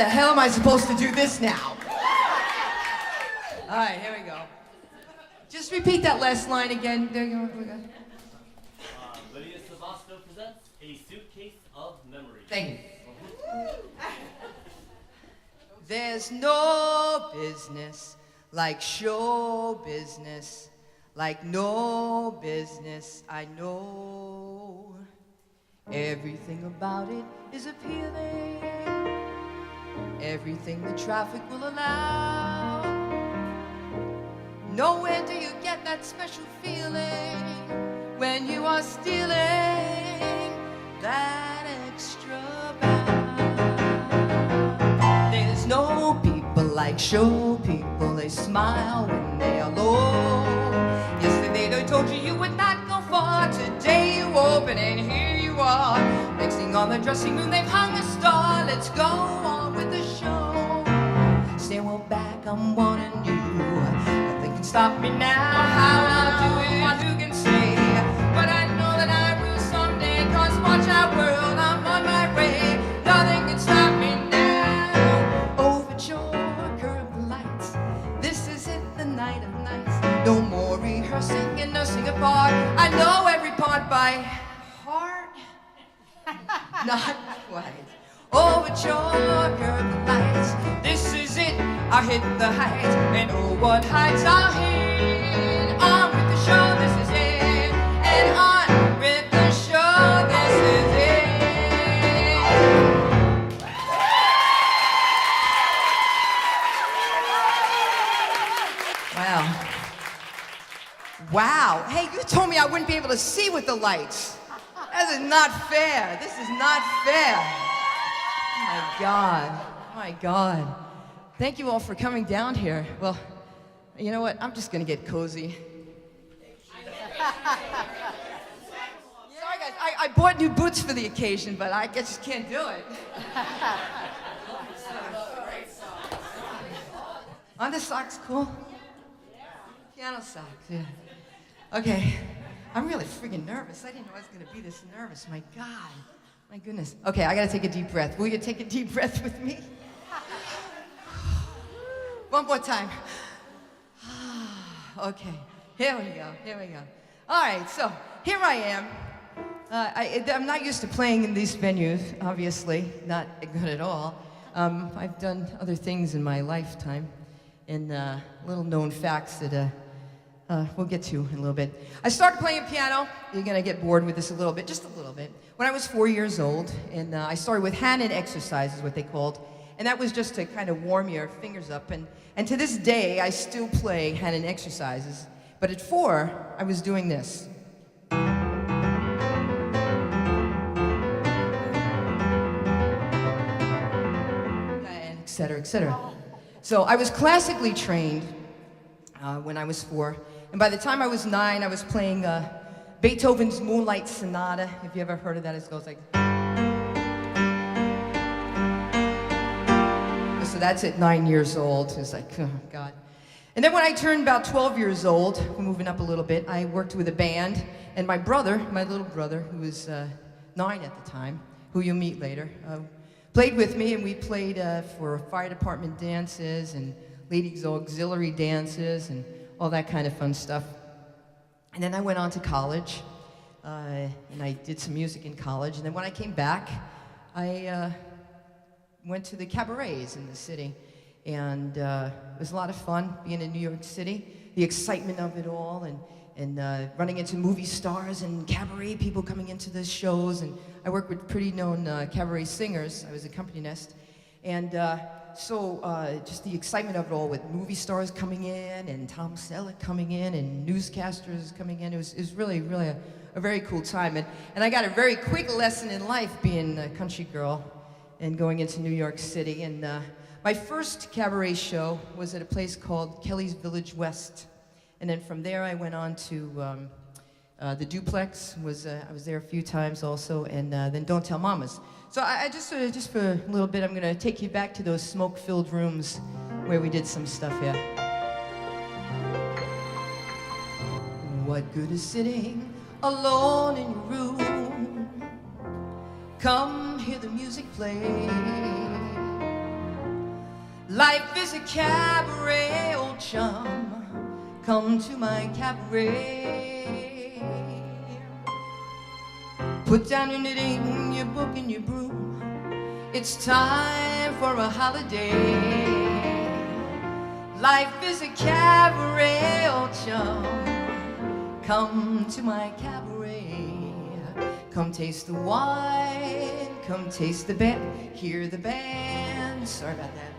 the hell am I supposed to do this now? All right, here we go. Just repeat that last line again. There you go. LYDIA SABOSTO presents A Suitcase of Memory. Thank you. There's no business like show business, like no business I know. Everything about it is appealing, everything the traffic will allow. Nowhere do you get that special feeling when you are stealing that extra bound. There's no people like show people. They smile when they are low. Yesterday they told you you would not go far. Today you open and here you are. Next thing on the dressing room they've hung a star. Let's go on with the show. Stand well back, I'm warning you. Nothing can stop me now. How I'll do it, who can say? But I know that I will someday. Cause watch out world, I'm on my way. Nothing can stop me now. Overture, curb the lights. This is it, the night of nights. No more rehearsing and nursing apart. I know every part by heart. Not quite. Overture, curb the lights. This is it, I hit the heights. And oh, what heights I'll hit. On with the show, this is it. And on with the show, this is it. Wow. Wow. Hey, you told me I wouldn't be able to see with the lights. That is not fair. This is not fair. Oh my God. Oh my God. Thank you all for coming down here. Well, you know what? I'm just gonna get cozy. Sorry guys, I bought new boots for the occasion, but I just can't do it. Aren't the socks cool? Piano socks, yeah. Okay, I'm really freaking nervous. I didn't know I was gonna be this nervous. My God, my goodness. Okay, I gotta take a deep breath. Will you take a deep breath with me? One more time. Okay, here we go, here we go. All right, so here I am. I'm not used to playing in these venues, obviously, not good at all. I've done other things in my lifetime, and little known facts that we'll get to in a little bit. I started playing piano. You're gonna get bored with this a little bit, just a little bit. When I was 4 years old, and I started with hand-in exercises, what they called, and that was just to kind of warm your fingers up. And to this day, I still play hand-in exercises. But at 4, I was doing this. And et cetera, et cetera. So I was classically trained when I was 4. And by the time I was 9, I was playing Beethoven's Moonlight Sonata. If you ever heard of that, it goes like... So that's at 9 years old. It's like, oh, God. And then when I turned about 12 years old, moving up a little bit, I worked with a band. And my brother, my little brother, who was 9 at the time, who you'll meet later, played with me. And we played for fire department dances and ladies' auxiliary dances and all that kind of fun stuff. And then I went on to college. And I did some music in college. And then when I came back, I... went to the cabarets in the city, and it was a lot of fun being in New York City, the excitement of it all, and running into movie stars and cabaret people coming into the shows, and I worked with pretty known cabaret singers. I was accompanist, and so just the excitement of it all with movie stars coming in, and Tom Selleck coming in, and newscasters coming in. It was really, really a very cool time, and I got a very quick lesson in life being a country girl and going into New York City. And my first cabaret show was at a place called Kelly's Village West. And then from there I went on to the Duplex. I was there a few times also, and then Don't Tell Mamas. So I just for a little bit, I'm gonna take you back to those smoke-filled rooms where we did some stuff here. What good is sitting alone in your room? Come hear the music play. Life is a cabaret, old chum. Come to my cabaret. Put down your knitting, your book, and your broom. It's time for a holiday. Life is a cabaret, old chum. Come to my cabaret. Come taste the wine, come taste the band, hear the band. Sorry about that.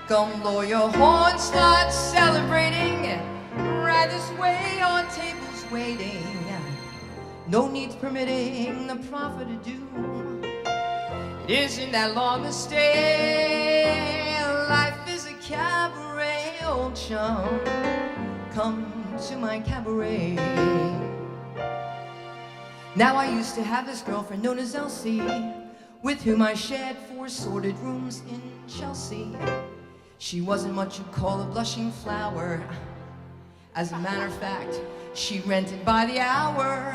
Come blow your horn, start celebrating. Right this way, our table's waiting. No needs permitting the prophet to do. It isn't that long a stay. Life is a cabaret, old chum. Come to my cabaret. Now I used to have this girlfriend known as Elsie, with whom I shared 4 sordid rooms in Chelsea. She wasn't what you'd call a blushing flower. As a matter of fact, she rented by the hour.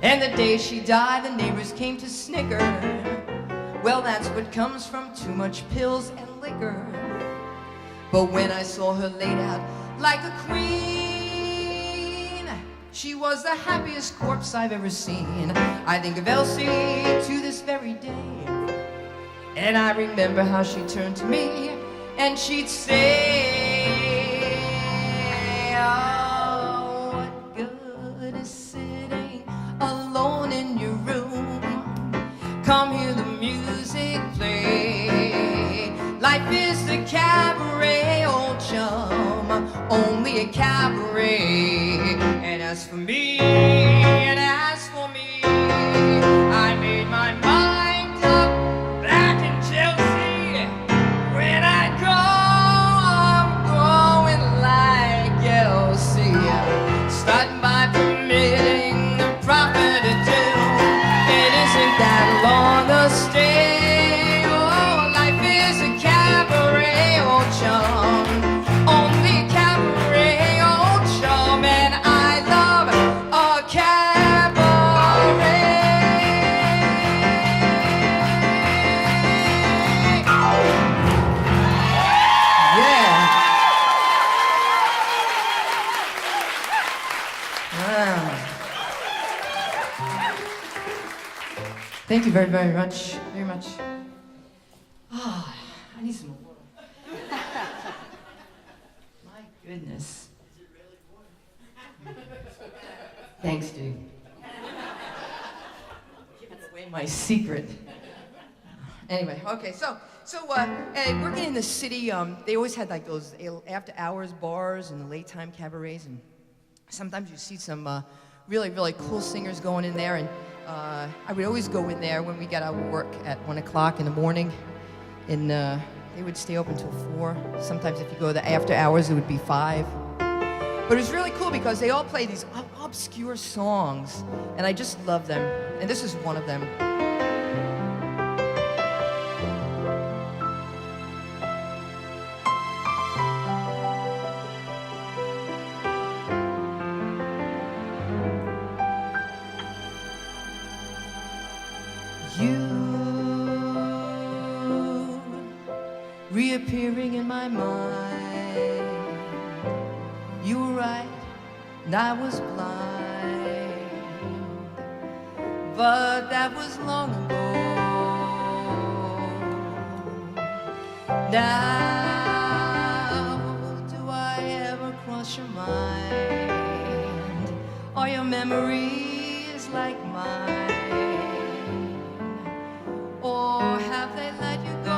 And the day she died, the neighbors came to snicker. Well, that's what comes from too much pills and liquor. But when I saw her laid out like a queen, she was the happiest corpse I've ever seen. I think of Elsie to this very day, and I remember how she turned to me and she'd say, oh, what good is sitting alone in your room? Come hear the music play. Life is a cabaret, old chum, only a cabaret. And as for me, and as for me, I made my mind up back in Chelsea. When I go, I'm going like Elsie, starting by permitting the prophet to do. It isn't that long a stay. Oh, life is a cabaret, old chum, only a cabaret, old chum, and I love a cabaret. Yeah. Wow. Thank you very, very much. Very much. Ah, I need some water. My goodness. Thanks, dude. Giving away my secret. Anyway, okay, so working in the city, they always had like those after-hours bars and the late-time cabarets, and sometimes you see some really, really cool singers going in there, and I would always go in there when we got out of work at 1 o'clock in the morning, and they would stay open till 4. Sometimes if you go the after hours, it would be 5. But it was really cool because they all play these obscure songs, and I just love them, and this is one of them. You reappearing in my mind. You were right, and I was blind, but that was long ago. Now, do I ever cross your mind? Are your memories like mine? Or have they let you go?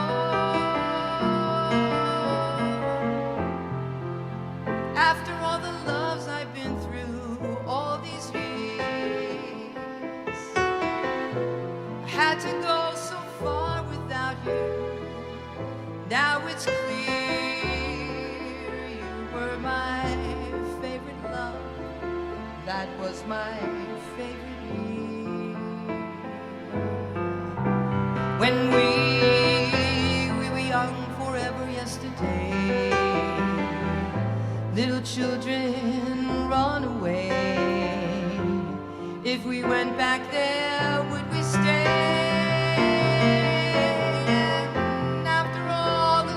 After all the loves I've been through all these years, I had to go so far without you. Now it's clear you were my favorite love. That was my favorite year. When we were young forever yesterday, little children run away. If we went back there, would we stay? And after all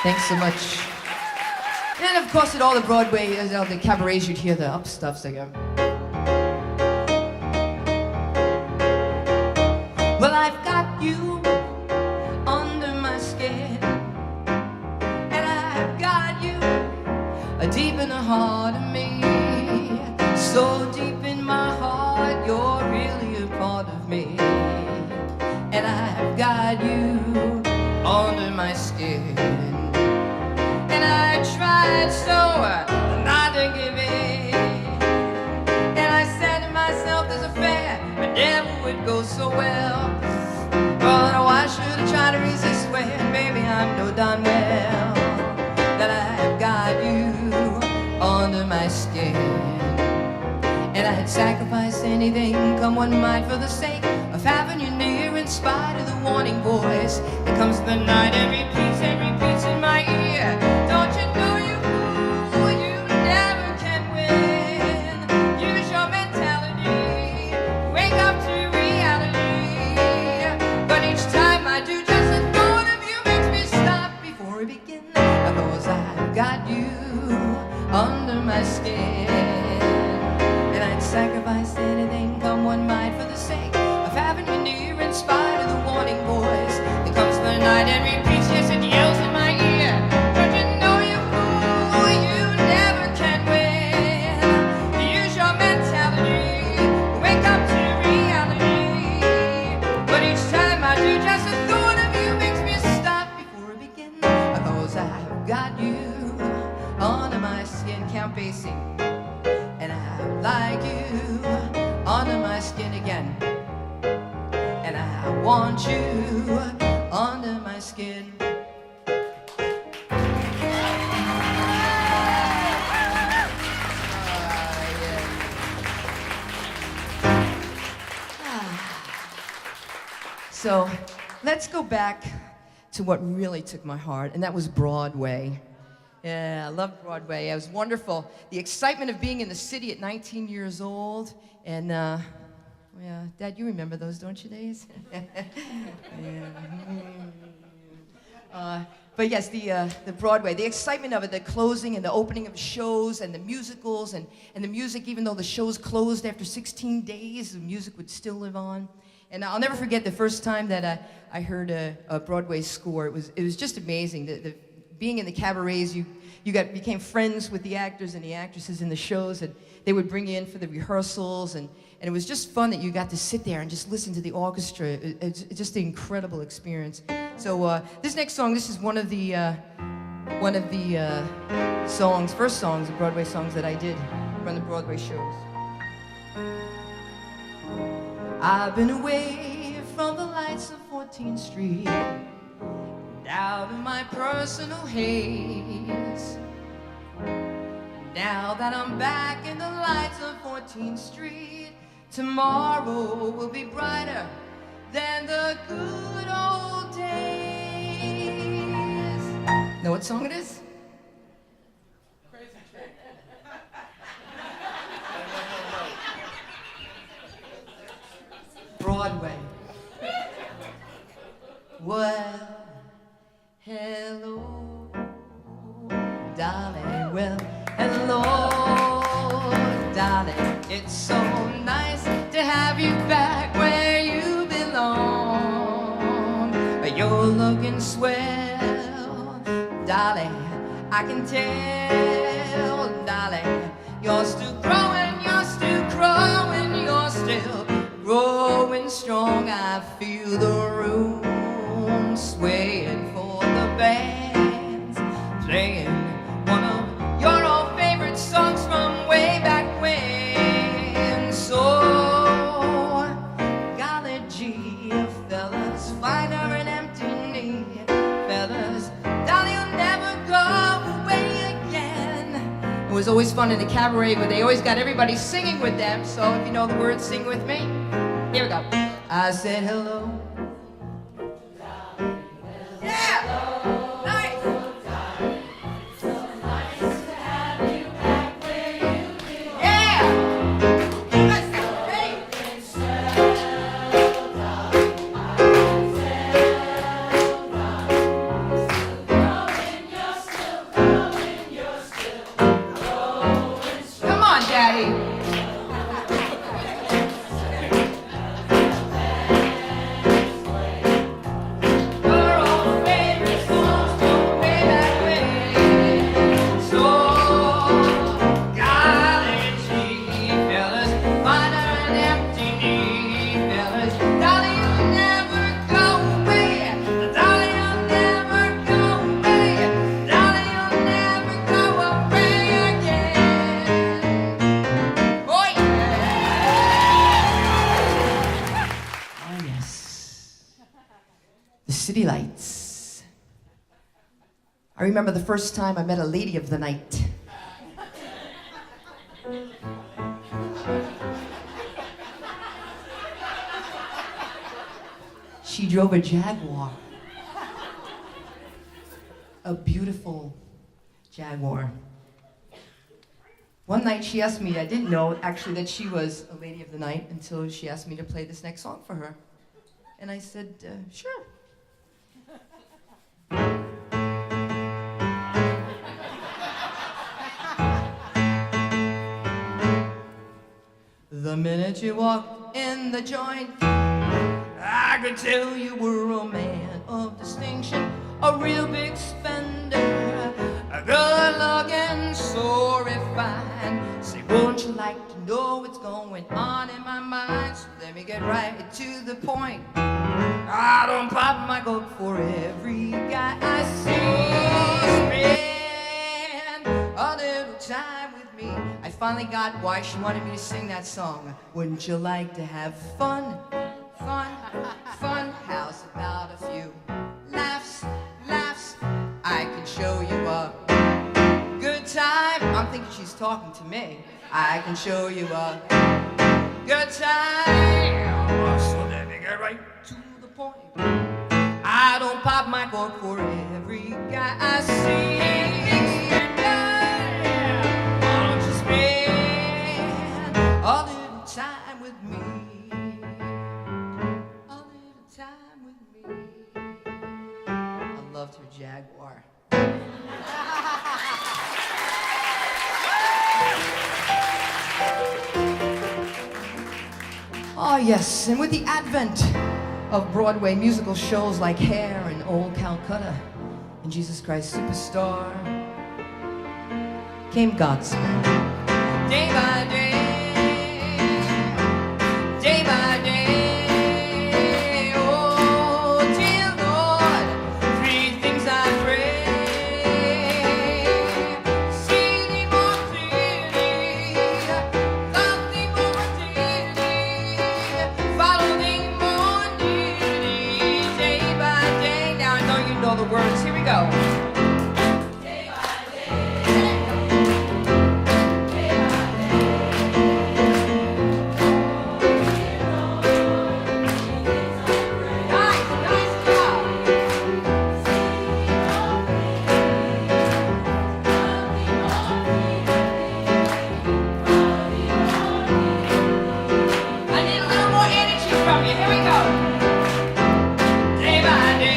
Thanks so much. And of course, at all the Broadway, all the cabarets, you'd hear the up stuffs. They go. Well, I've got you under my skin, and I've got you deep in the heart of me. So deep in my heart, you're really a part of me. And I've got you under my skin. And I tried so not to give in. And I said to myself, this affair never would go so well. But why should I try to resist when, baby, I'm no darn well that I've got you under my skin. And I'd sacrifice anything, come what might, for the sake of having you near, in spite of the warning voice that comes the night and repeats in my ear. Don't you know, you fool, you never can win. Use your mentality, wake up to reality. But each time I do, just the thought of you makes me stop before I begin. Because I've got you under my skin. And I'd sacrifice anything, come what might, for the sake of having you near, in spite of the warning voice that comes the night and repeats, yes, it yells in my ear. Don't you know, you fool, you never can win. Use your mentality, wake up to reality. But each time I do, just the thought of you makes me stop before I begin. Because I've got you under my skin, Count Basie. And I like you under my skin again. And I want you under my skin. So let's go back to what really took my heart, and that was Broadway. Yeah, I loved Broadway. It was wonderful. The excitement of being in the city at 19 years old. And, yeah, Dad, you remember those, don't you, days? Yeah. But yes, the Broadway, the excitement of it, the closing and the opening of shows and the musicals and the music, even though the shows closed after 16 days, the music would still live on. And I'll never forget the first time that I heard a Broadway score. It was just amazing. Being in the cabarets, you became friends with the actors and the actresses in the shows, and they would bring you in for the rehearsals, and it was just fun that you got to sit there and just listen to the orchestra. It's just an incredible experience. So this next song, this is one of the first songs, the Broadway songs that I did from the Broadway shows. I've been away from the lights of 14th Street, out of my personal haze. Now that I'm back in the lights of 14th Street, tomorrow will be brighter than the good old days. Know what song it is? Broadway. Well, hello, darling. Well, hello, darling. It's so nice to have you back where you belong. You're looking swell, darling. I can tell, darling. You're still growing, you're still growing, you're still growing strong. I feel the room swaying for the band's playing one of your old favorite songs from way back when. So, golly gee, fellas, find her an empty knee. Fellas, darling, you'll never go away again. It was always fun in the cabaret, but they always got everybody singing with them. So if you know the words, sing with me. Here we go. I said hello. The city lights. I remember the first time I met a lady of the night. She drove a Jaguar. A beautiful Jaguar. One night she asked me, I didn't know actually that she was a lady of the night until she asked me to play this next song for her. And I said, sure. The minute you walked in the joint, I could tell you were a man of distinction, a real big spender, a good looking, so refined. Say, wouldn't you like to know what's going on in my mind? So let me get right to the point. I don't pop my goat for every guy I see. Spend a little time with me. I finally got why she wanted me to sing that song. Wouldn't you like to have fun? Fun, fun house about a few laughs, laughs. I can show you a good time. I'm thinking she's talking to me. I can show you a good time. So let me get right to the point. I don't pop my cork for every guy I see. Why don't you spend a little time with me? I loved her Jaguar. Oh yes, and with the advent of Broadway musical shows like Hair and Old Calcutta and Jesus Christ Superstar came Gatz. Day by day, day by day. The words, here we go. Day by day, day by nice, nice job. I need a little more energy from you. Here we go. Day by day.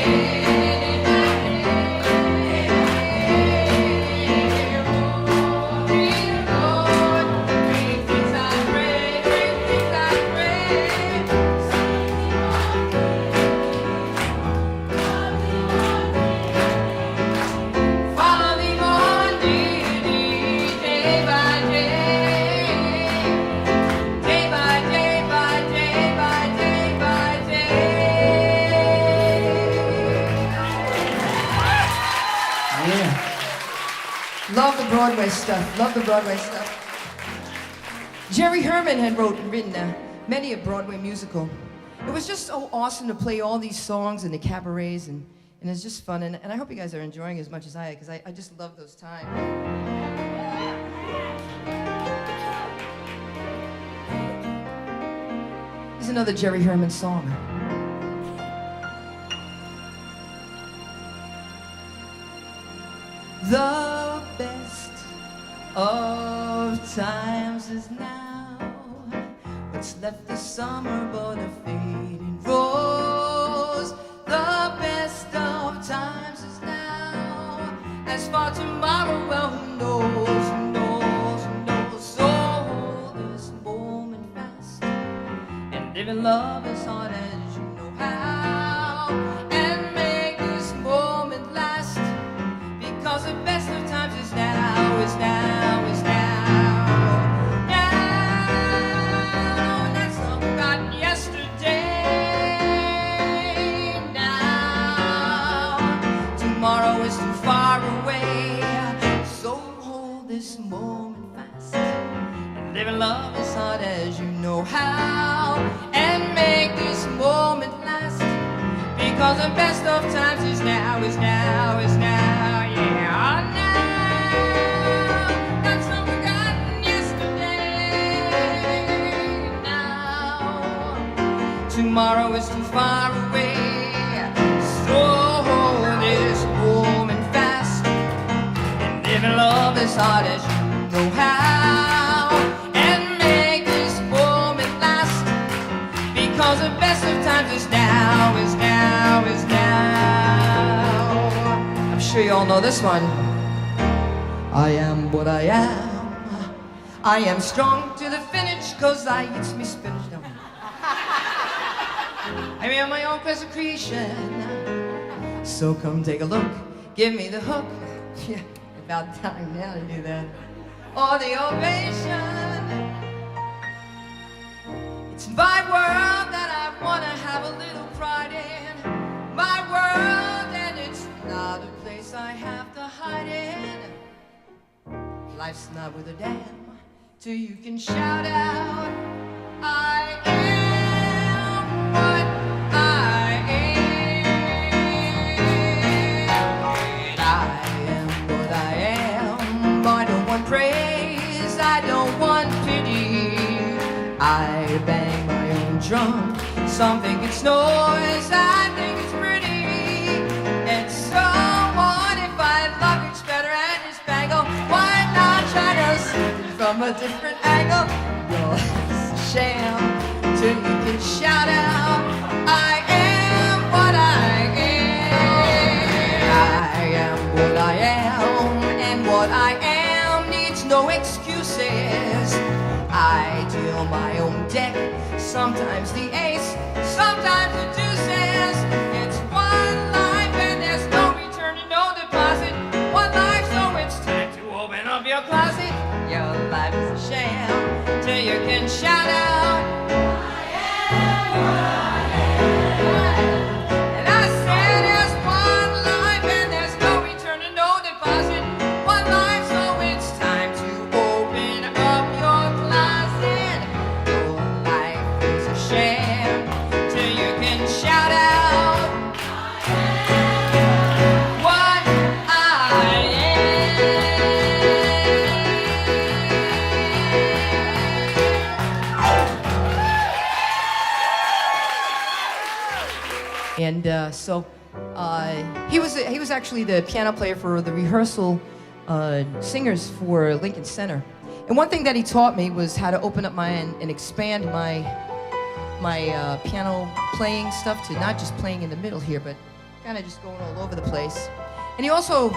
Love the Broadway stuff. Love the Broadway stuff. Jerry Herman had written many a Broadway musical. It was just so awesome to play all these songs in the cabarets, and it's just fun. And I hope you guys are enjoying it as much as I am, because I just love those times. Here's another Jerry Herman song. The best of times is now. What's left this summer but a fading rose. The best of times is now. As for tomorrow, well, who knows, who knows, who knows. So hold this moment fast and live in love as hard as you know how, and make this moment last. Because the best of times is now, is now, is now. Now, and that's all we got yesterday. Now, tomorrow is too far away. So hold this moment fast and live in love as hard as you know how, and make this moment last. because the best of times is now, is now, is now, yeah, now. That's not forgotten yesterday. Now, tomorrow is too far away. So hold this moment fast and live in love as hard as you know how, and make this moment last, because the best of times is now, is now, is now. I'm sure you all know this one. I am what I am. I am strong to the finish, cause I eat me spinach. No. I am my own piece of creation. So come take a look, give me the hook. Yeah, about time now to do that. Or the ovation. It's my world that I wanna have a little pride in. My world, and it's not a place I have to hide in. Life's not worth a damn till you can shout out, I am what I am. I am what I am. I don't want praise, I don't want pity. I bang my own drum. Some think it's noise, I think it's pretty. And so what if I love each better and his bangle? Why not try to see it from a different angle? Well, it's a sham till you can shout out, I am what I am. I am what I am, and what I am needs no excuses. I deal my own deck, sometimes the ace, sometimes the deuces. It's one life and there's no return and no deposit. One life, so it's time to open up your closet. Your life is a sham till you can shout out, I am what I am. And I said there's one life and there's no return and no deposit. One life, so it's time to open up your closet. Your life is a sham till you can shout out, I am what I am. And so he was actually the piano player for the rehearsal singers for Lincoln Center. And one thing that he taught me was how to open up my and expand my piano playing stuff to not just playing in the middle here, but kind of just going all over the place. And he also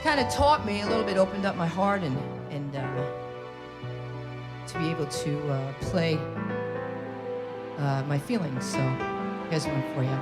kind of taught me a little bit, opened up my heart and to be able to play my feelings. So here's one for you.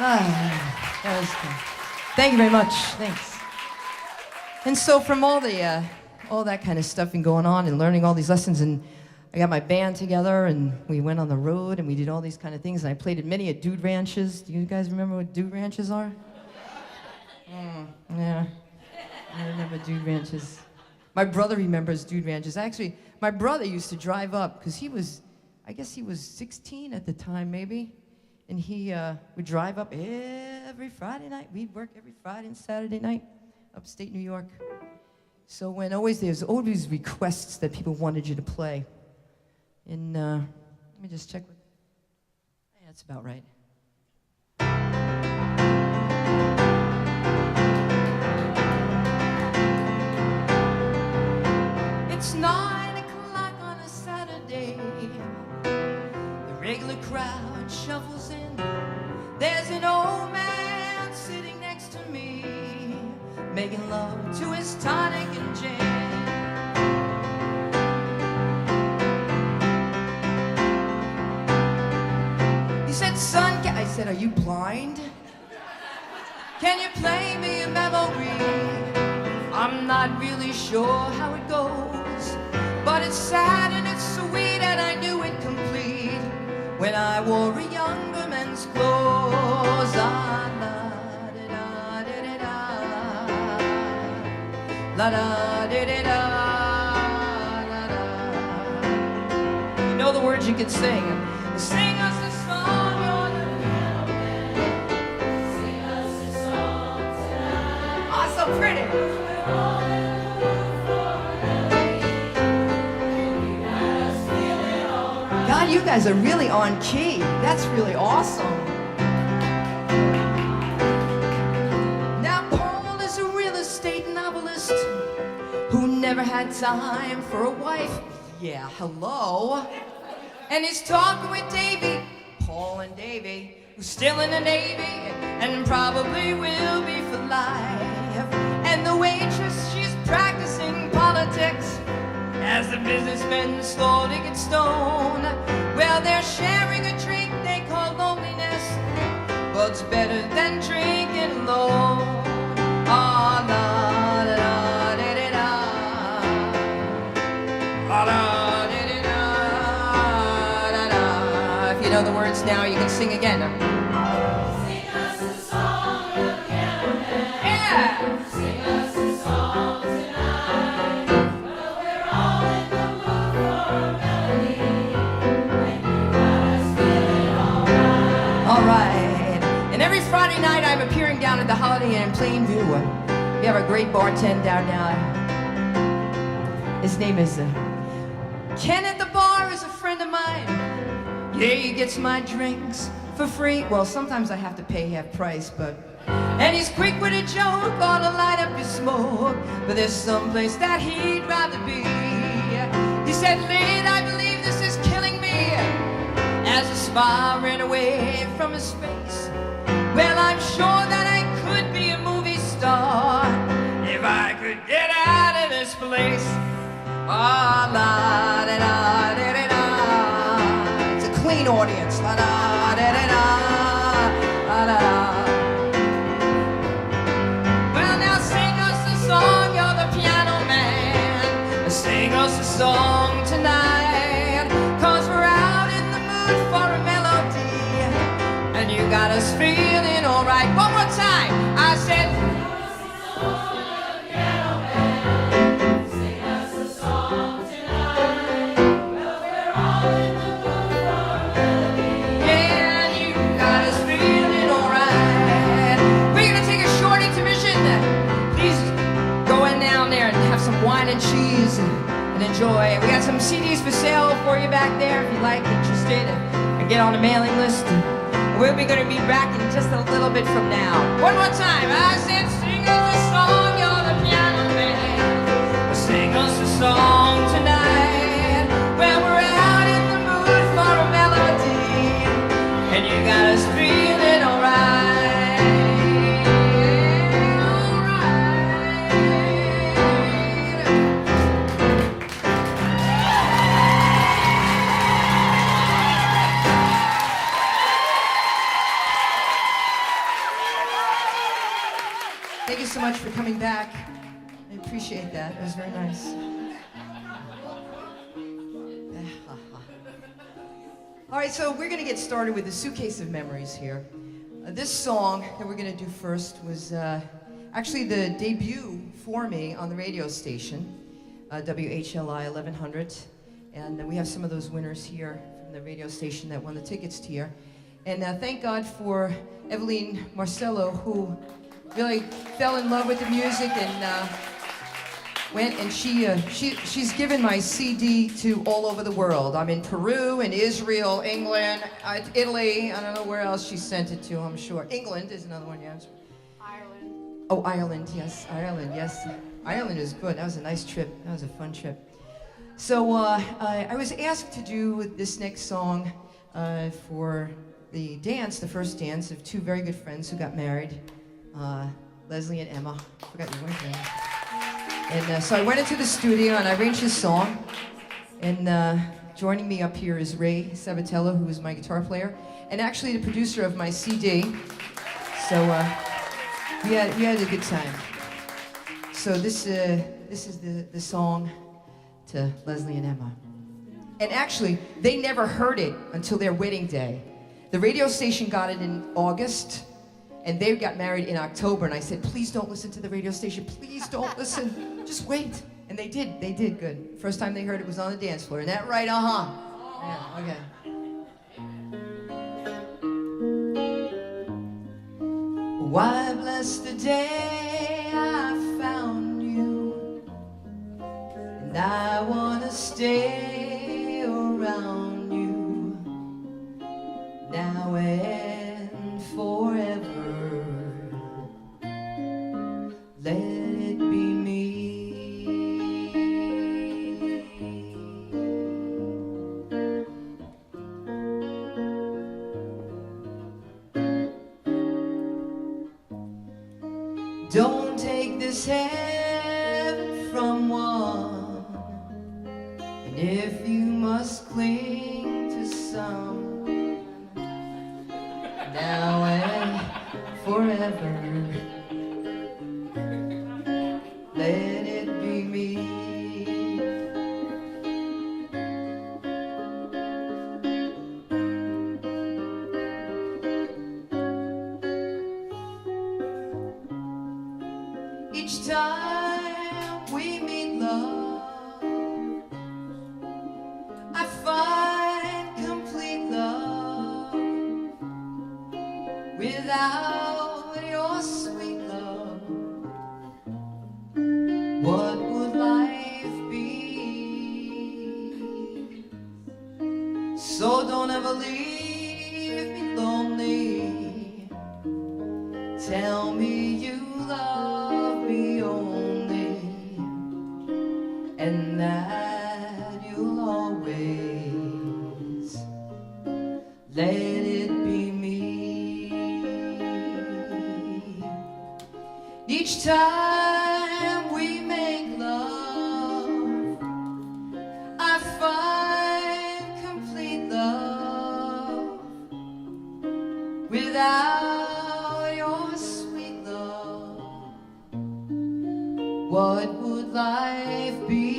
That was good. Thank you very much. Thanks. And so from all that kind of stuff and going on and learning all these lessons, and I got my band together and we went on the road and we did all these kind of things, and I played at many at dude ranches. Do you guys remember what dude ranches are? Yeah, I remember dude ranches. My brother remembers dude ranches. Actually, my brother used to drive up because I guess he was 16 at the time maybe, and he would drive up every Friday night. We'd work every Friday and Saturday night, upstate New York. So when there's always requests that people wanted you to play. And let me just check. Yeah, that's about right. It's 9 o'clock on a Saturday. The regular crowd shuffles in. There's an old man sitting next to me, making love to his tonic and gin. He said, son, I said, are you blind? Can you play me a memory? I'm not really sure how it goes, but it's sad and it's sweet, and I knew it complete when I wore a younger man's clothes. Ah, la, da, da, da, da, la, da, da, da, da, da, da. You know the words you can sing. Sing us a song, you're the piano man. Sing us a song tonight. Oh, so pretty. God, you guys are really on key. That's really awesome. Now, Paul is a real estate novelist who never had time for a wife. Yeah, hello. And he's talking with Davy, Paul and Davy, who's still in the Navy and probably will be for life. And the waitress, she's practicing politics as the businessmen slowly get stoned. Well, they're sharing a drink they call loneliness, but it's better than drinking alone. Ah, la, da, da, da, da, da. La, da, da, da, da, da. If you know the words now, you can sing again. Sing us a song, the piano man. Yeah! Sing us a song tonight. Well, we're all in the mood for a melody, and you got us feeling alright. Alright. And every Friday night, I'm appearing down at the Holiday Inn in Plainview. We have a great bartender down now. His name is Ken at the bar is a friend of mine. Yeah, he gets my drinks for free. Well, sometimes I have to pay half price, but... And he's quick with a joke, gonna light up your smoke. But there's someplace that he'd rather be. He said, Lid, I believe this is killing me. As a smile ran away from his face. Well, I'm sure that I could be a movie star if I could get out of this place. Ah, la, da, da, da, da, da. It's a clean audience. La, da, da, da, da, da, da. Well, now sing us a song, you're the piano man. Sing us a song tonight, 'cause we're out in the mood for a melody, and you got us feeling alright. One more time. I said, wine and cheese and enjoy. We got some CDs for sale for you back there if you like, interested, and get on the mailing list. We'll be going to be back in just a little bit from now. One more time. I said, sing us a song, you're the piano man. Sing us a song tonight. Well, we're out in the mood for a melody, and you got us feeling alright. Thank you so much for coming back. I appreciate that. It was very nice. All right, so we're going to get started with the Suitcase of Memories here. This song that we're going to do first was actually the debut for me on the radio station, WHLI 1100. And we have some of those winners here from the radio station that won the tickets to here. And thank God for Eveline Marcello, who really fell in love with the music and went and she's given my CD to all over the world. I'm in Peru, in Israel, England, Italy. I don't know where else she sent it to, I'm sure. England is another one, yes. Ireland. Oh, Ireland, yes. Ireland, yes. Ireland is good. That was a nice trip. That was a fun trip. So I was asked to do this next song for the dance, the first dance of two very good friends who got married, Leslie and Emma. I forgot your name. And so I went into the studio and I arranged this song. And joining me up here is Ray Sabatello, who is my guitar player, and actually the producer of my CD. So we had a good time. So this is the song to Leslie and Emma. And actually, they never heard it until their wedding day. The radio station got it in August, and they got married in October, and I said, please don't listen to the radio station, please don't listen, just wait. And they did good. First time they heard it was on the dance floor. Isn't that right? Uh-huh. Yeah, okay. Why bless the day I found you, and I wanna stay around you now and forever. Let it be me. Don't take this heaven from one, and if you must cling to some, now and forever, let it be me. Each time we meet love, I find complete love. Without your sweet love, what would life be? So don't ever leave me lonely. Tell me you love me only, and that you'll always let it be me. Each time we make love, I find complete love. Without your sweet love, what would life be?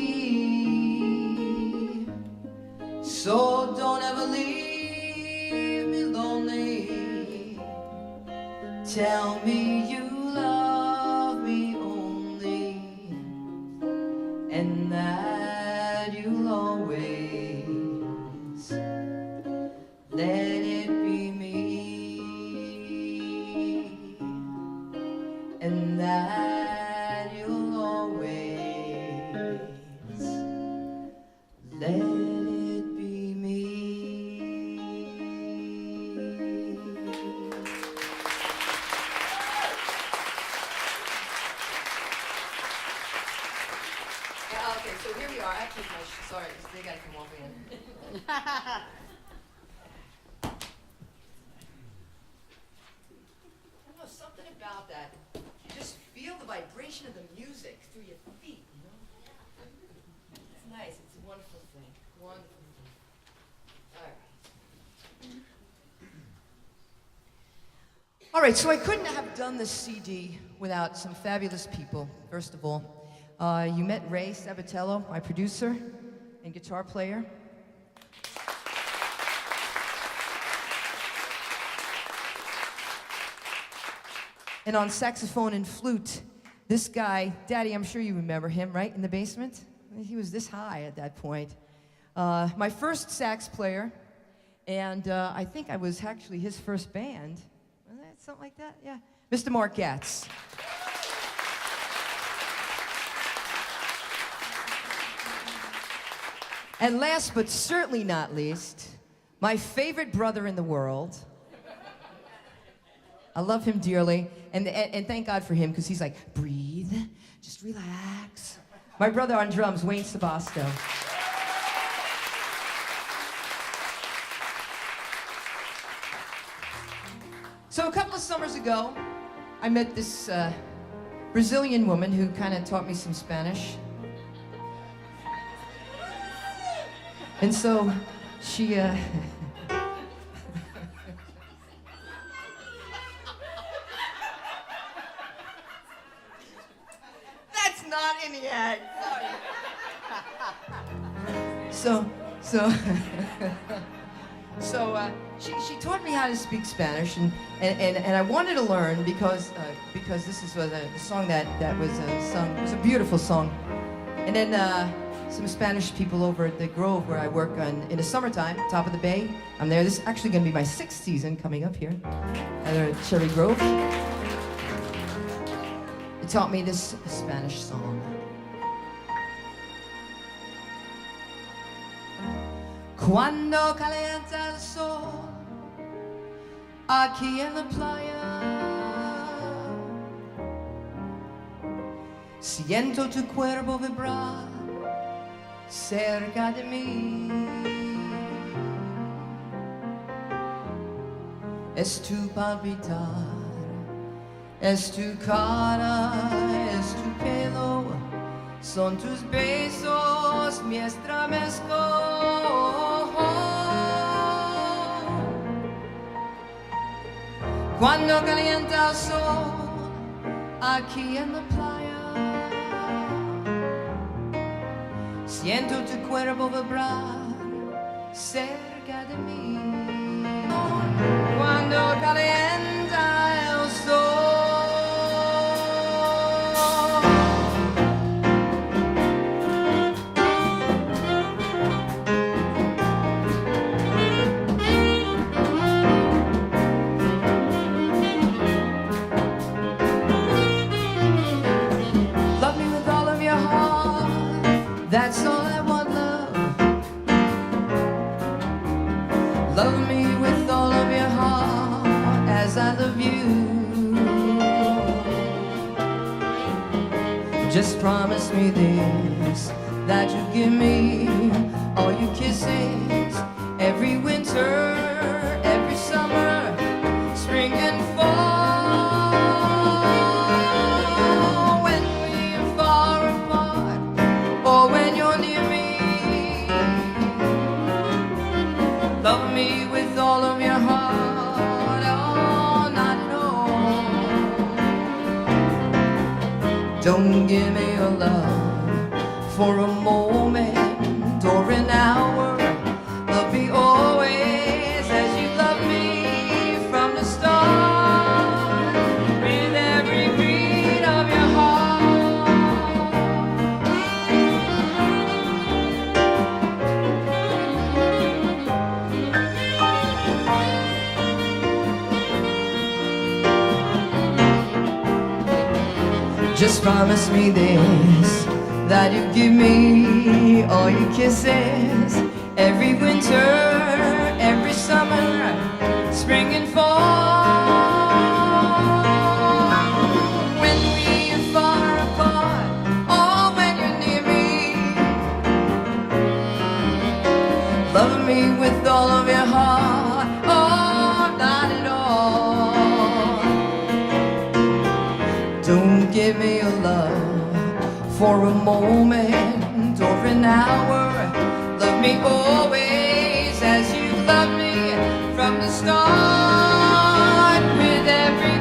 So don't ever leave me lonely. Tell me you love me only, and that you'll always let it be me, and that you'll always let it be me. Okay, so here we are. Actually, sorry, they gotta come off again. I don't know, something about that. You just feel the vibration of the music through your feet, you know? It's nice. It's a wonderful thing. Wonderful thing. All right. All right, so I couldn't have done this CD without some fabulous people. First of all, you met Ray Sabatello, my producer and guitar player. And on saxophone and flute, this guy, Daddy, I'm sure you remember him, right, in the basement? He was this high at that point. My first sax player, and I think I was actually his first band. Was that something like that? Yeah. Mr. Mark Gatz. And last but certainly not least, my favorite brother in the world. I love him dearly, and thank God for him, because he's like, breathe, just relax. My brother on drums, Wayne Sabosto. So a couple of summers ago, I met this Brazilian woman who kind of taught me some Spanish. And so she, That's not in the act. Sorry. She taught me how to speak Spanish, and I wanted to learn because this is the song that was sung. It was a beautiful song. And then some Spanish people over at the Grove where I work in the summertime, top of the bay. I'm there. This is actually going to be my 6th season coming up here at Cherry Grove. They taught me this Spanish song. Cuando calienta el sol aquí en la playa, siento tu cuerpo vibrar cerca de mí. Es tu palpitar, es tu cara, es tu pelo, son tus besos, mi estremezco. Cuando calienta el sol aquí en la playa, siento tu cuerpo vibrar cerca de mí. Cuando calienta el sol. That's all I want, love. Love me with all of your heart as I love you. Just promise me this, that you give me all your kisses every winter, every summer, spring and fall. Love me with all of your heart, oh, not at all. Don't give me your love for a moment or an hour. Love me always as you love me from the start, with every beat of your heart. Just promise me this, that you give me all your kisses every winter, every summer, spring and fall. When we are far apart, or when you're near me, love me with all of your heart, or not at all. Don't give me your love for a moment or an hour. Love me always as you love me from the start, with every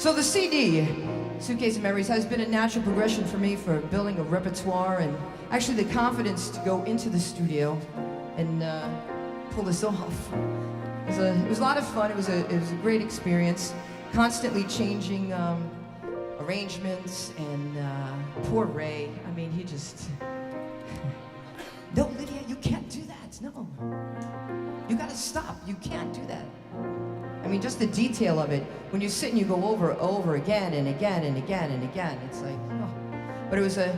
So the CD, Suitcase of Memories, has been a natural progression for me for building a repertoire and actually the confidence to go into the studio and pull this off. It was a lot of fun. It was a great experience. Constantly changing arrangements and poor Ray. I mean, he just. No, Lydia, you can't do that. No, you gotta stop. You can't do that. I mean, just the detail of it. When you sit and you go over again and again and again and again, it's like, oh. But it was a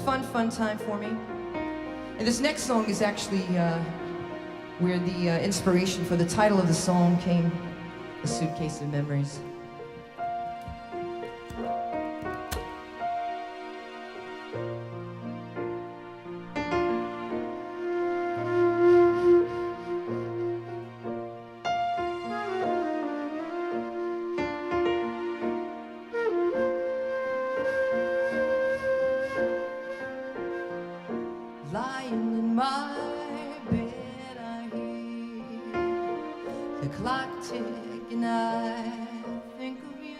fun time for me. And this next song is actually where the inspiration for the title of the song came, A Suitcase of Memories. Lying in my bed, I hear the clock tick and I think of you,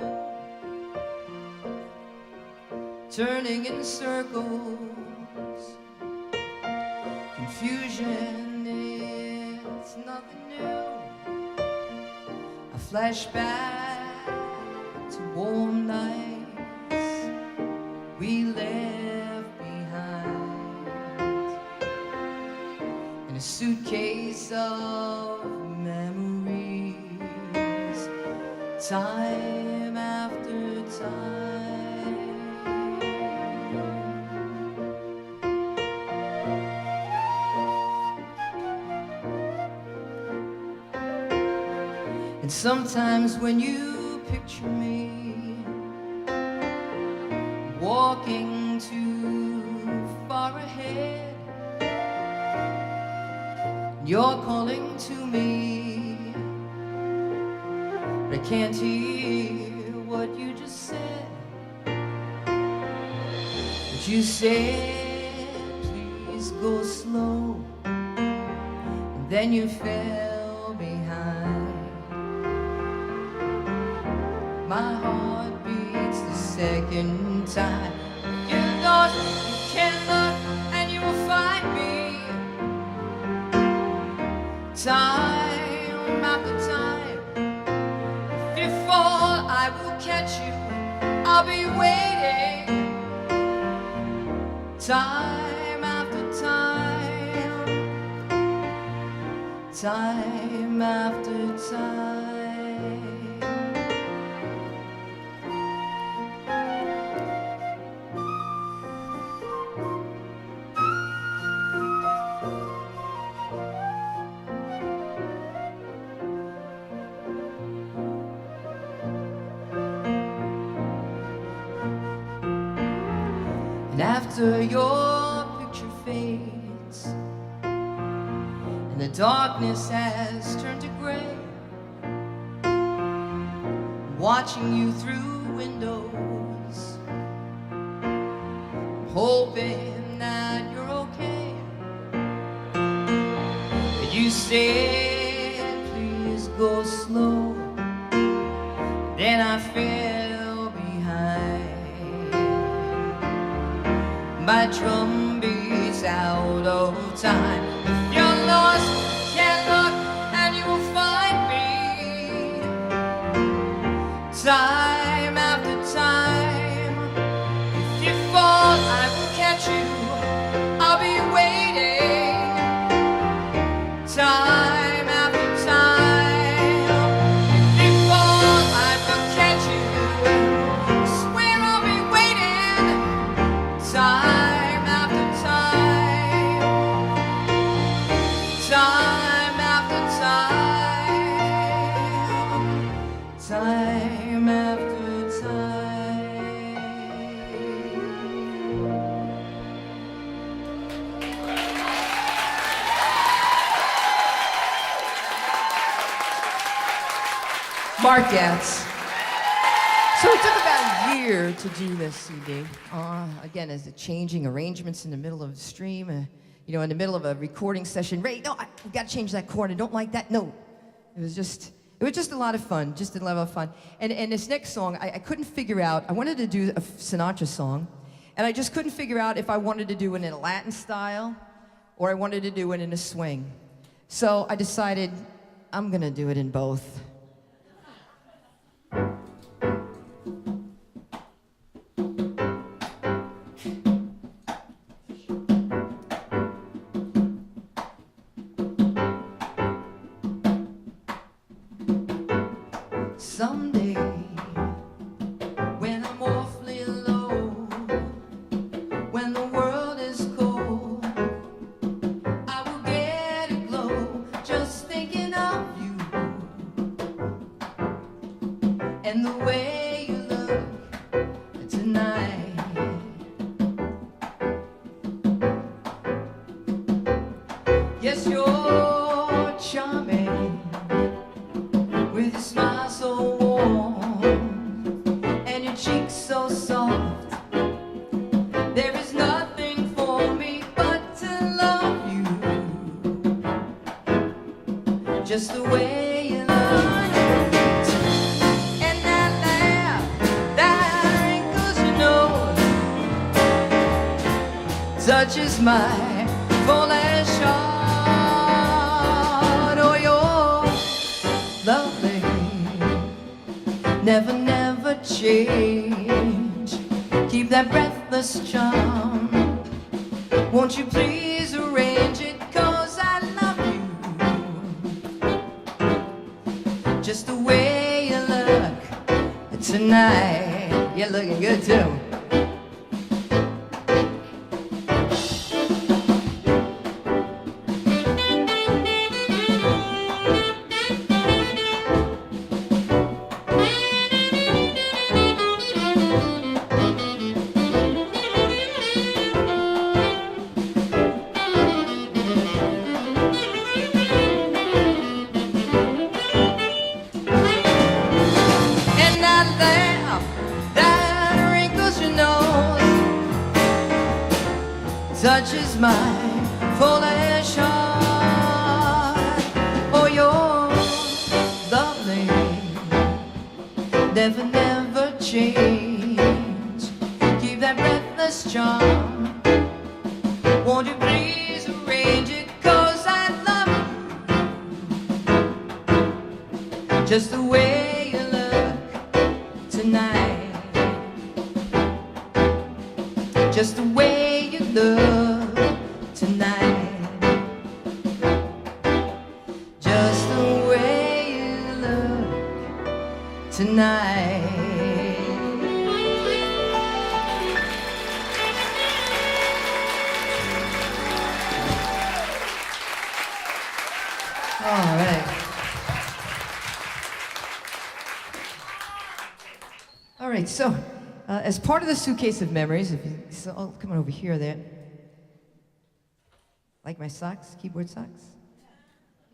turning in circles, confusion, it's nothing new. I flash back to warm nights we left behind in a suitcase of memories, time after time. And sometimes when you picture me walking too far ahead, you're calling to me, but I can't hear what you just said. But you said, please go slow, and then you fell behind. My heart beats the second time. You lost, you can look, and you will find me. Time after time. If you fall, I will catch you. I'll be waiting. Time after time. Time after time. And after your picture fades and the darkness has turned to gray, watching you through windows, hoping that you're okay. But you said, please go slow. Then I fell behind. My drum beats out of time. If you're lost, you can look and you will find me. Time after time. If you fall, I will catch you. I'll be waiting. Time after time. If you fall, I will catch you. I swear I'll be waiting. Time. Time after time. Mark Gatz. So it took about a year to do this CD. Again, as the changing arrangements in the middle of the stream, you know, in the middle of a recording session. Ray, no, we got to change that chord. I don't like that note. It It was just a lot of fun, just a lot of fun. And this next song, I couldn't figure out, I wanted to do a Sinatra song, and I just couldn't figure out if I wanted to do it in a Latin style or I wanted to do it in a swing. So I decided I'm gonna do it in both. Someday, when I'm awfully low, when the world is cold, I will get a glow just thinking of you and the way you look tonight. Yes, you're charming with your smile so warm and your cheeks so soft. There is nothing for me but to love you, just the way you look. And that laugh, that wrinkles your nose, touches my foolish heart. Oh, you're lovely, never, never change. Keep that breathless charm. Won't you please arrange it, 'cause I love you, just the way you look tonight. You're looking good too. Touches my foolish heart. Oh, you're lovely, never, never change. Keep that breathless charm. Won't you please arrange it, 'cause I love you, just the way you look tonight. Just the way you look tonight. Just the way you look tonight. All right. All right, so as part of the Suitcase of Memories, if you, so, oh, come on over here there. Like my socks, keyboard socks?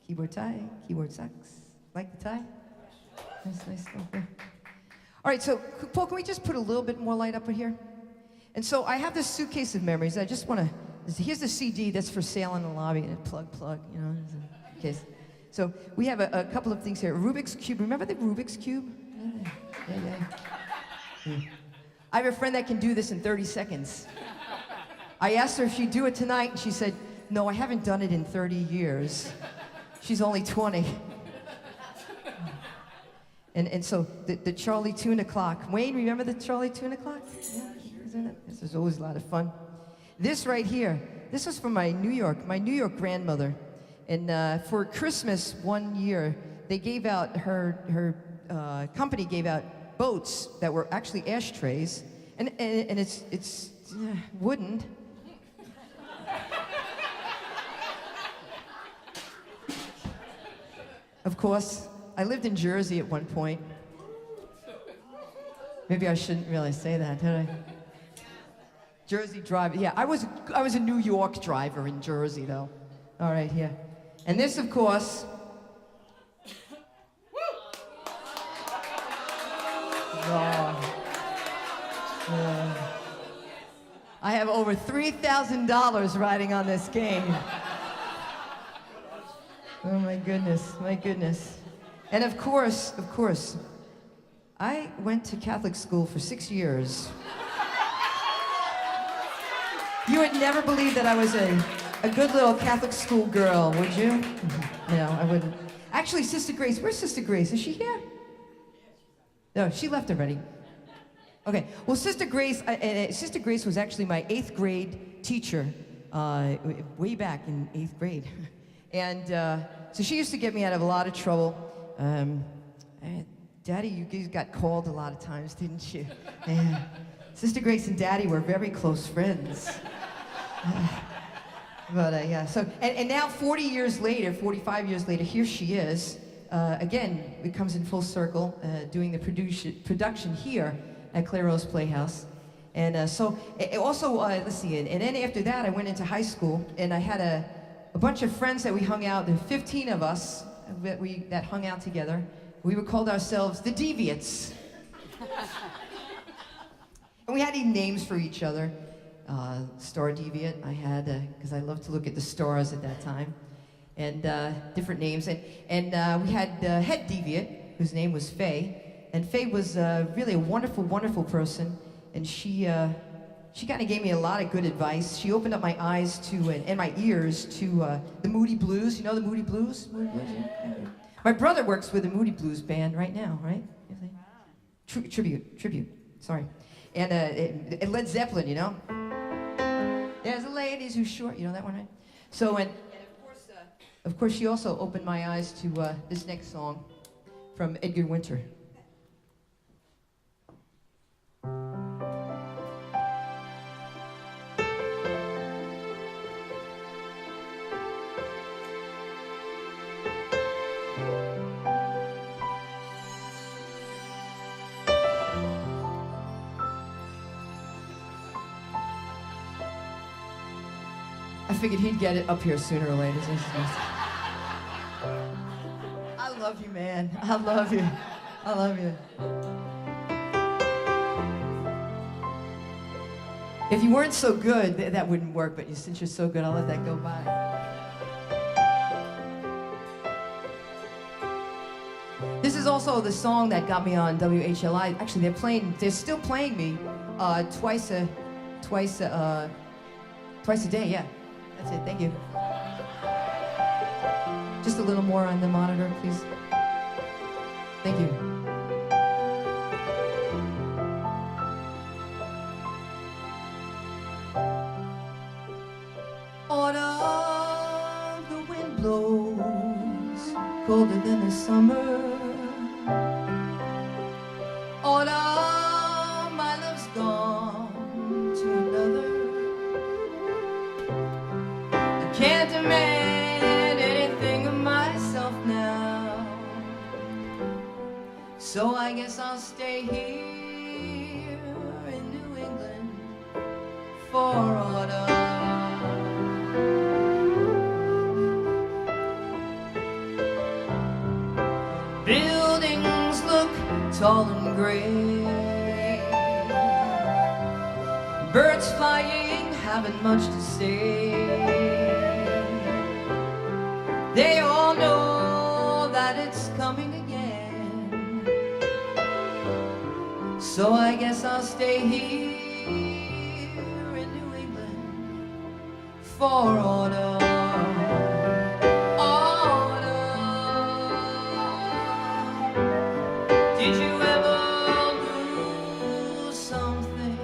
Keyboard tie, keyboard socks. Like the tie? Nice stuff there. All right, so Paul, can we just put a little bit more light up in here? And so I have this Suitcase of Memories. I just want to, here's the CD that's for sale in the lobby. Plug, you know, in case. So we have a couple of things here. Rubik's Cube, remember the Rubik's Cube? Yeah. I have a friend that can do this in 30 seconds. I asked her if she'd do it tonight, and she said, no, I haven't done it in 30 years. She's only 20. And so the Charlie Tuna clock. Wayne, remember the Charlie Tuna clock? Yeah, this was always a lot of fun. This right here, this was from my New York grandmother. And for Christmas one year, they gave out, her company gave out boats that were actually ashtrays, and it's wooden. Of course, I lived in Jersey at one point. Maybe I shouldn't really say that, did I? Jersey driver, yeah, I was a New York driver in Jersey, though. All right, here. And this, of course, I have over $3,000 riding on this game. Oh my goodness, my goodness. And of course, I went to Catholic school for 6 years. You would never believe that I was a good little Catholic school girl, would you? No, I wouldn't. Actually, Sister Grace, where's Sister Grace? Is she here? No, she left already. Okay, well, Sister Grace was actually my 8th grade teacher way back in 8th grade. And so she used to get me out of a lot of trouble. Daddy, you guys got called a lot of times, didn't you? And Sister Grace and Daddy were very close friends. Yeah, so, and now 40 years later, 45 years later, here she is. Again, it comes in full circle, doing the production here at Clare's Playhouse. And so, let's see, and then after that, I went into high school, and I had a bunch of friends that we hung out, there were 15 of us that hung out together. We were called ourselves the Deviants. And we had even names for each other. Star Deviant, I had, because I loved to look at the stars at that time. And different names. And we had Head Deviant, whose name was Faye. And Faye was really a wonderful, wonderful person. And she kind of gave me a lot of good advice. She opened up my eyes to, and my ears to the Moody Blues. You know the Moody Blues? Moody Blues? Yeah. My brother works with the Moody Blues band right now, right? Tribute, sorry. And Led Zeppelin, you know? There's a ladies who's short, you know that one, right? So, and of course, she also opened my eyes to this next song from Edgar Winter. I figured he'd get it up here sooner or later. I love you, man. I love you. I love you. If you weren't so good, that wouldn't work, but since you're so good, I'll let that go by. This is also the song that got me on WHLI. Actually, they're still playing me twice a day, yeah. That's it, thank you. Just a little more on the monitor, please. Thank you. Autumn, the wind blows colder than the summer. Autumn, my love's gone to another. Can't demand anything of myself now, so I guess I'll stay here in New England for autumn. Buildings look tall and gray, birds flying, haven't much to say. They all know that it's coming again, so I guess I'll stay here in New England for autumn. Autumn. Did you ever lose something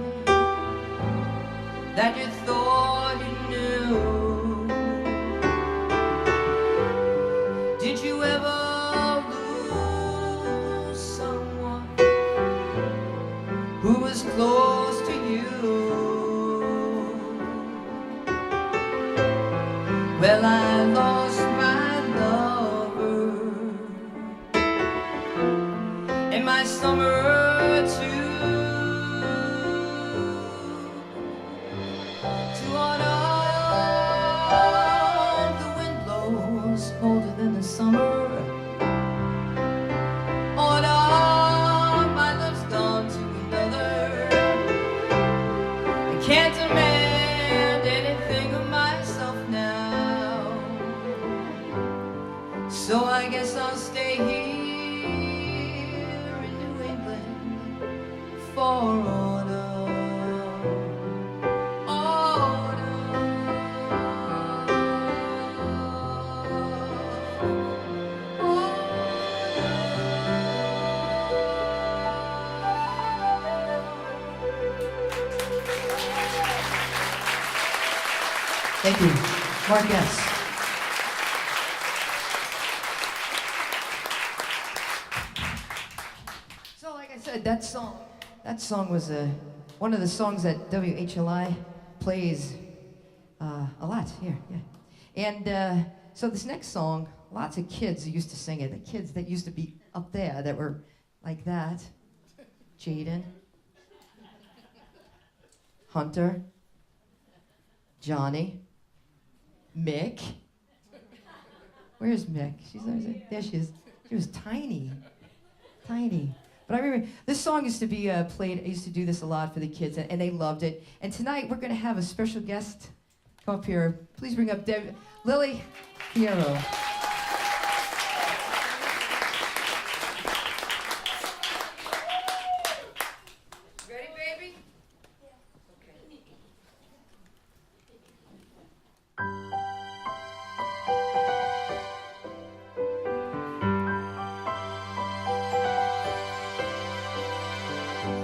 that you thought you knew? Did you ever lose someone who was close to you? Well, I lost my lover and my summer too. To autumn, the wind blows colder than the summer. Autumn, my love's gone to another. I can't demand anything of myself now, so I guess I'll stay here Thank you. Mark Gatz. So like I said, that song was one of the songs that WHLI plays a lot here, yeah. And so this next song, lots of kids used to sing it. The kids that used to be up there that were like that. Jaden. Hunter. Johnny. Mick. Where's Mick? She's there. She is. She was tiny, tiny. But I remember this song used to be played. I used to do this a lot for the kids, and they loved it. And tonight we're going to have a special guest come up here. Please bring up Lily Fierro. Ready, baby?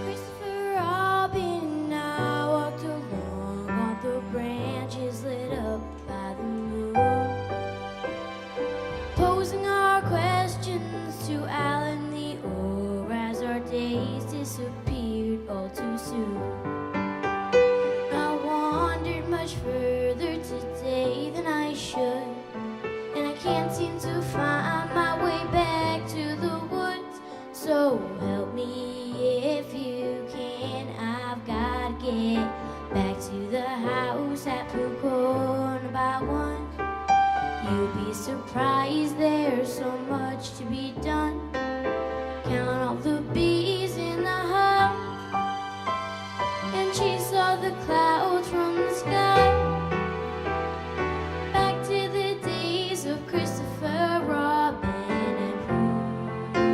Christopher Robin and I walked along on the branches lit up by the moon, posing our questions to Alan the Oar as our days disappeared all too soon. I wandered much further today than I should, and I can't seem to find my way back to the woods. So help me if you can, I've gotta get back to the house at Pooh by one. You'll be surprised, there's so much to be done. Count all the bees in the hive and chase all the clouds from the sky. Back to the days of Christopher Robin and Pooh.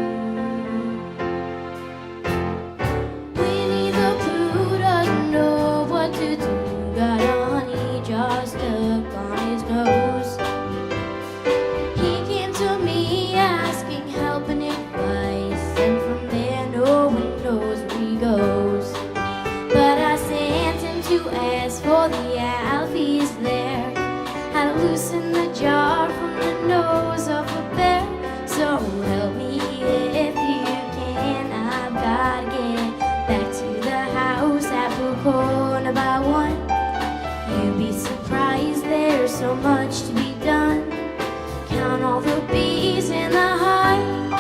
Winnie the Pooh doesn't know what to do, got a honey jar stuck on his nose. He came to me asking help and advice, and from there no one knows where he goes. But I sent him to ask for the Alfie's there, how to loosen the jar from the nose of a bear. So help me if you can, I've gotta get back to the house at Pooh by one. You'd be surprised, there's so much to be done. Count all the bees in the hive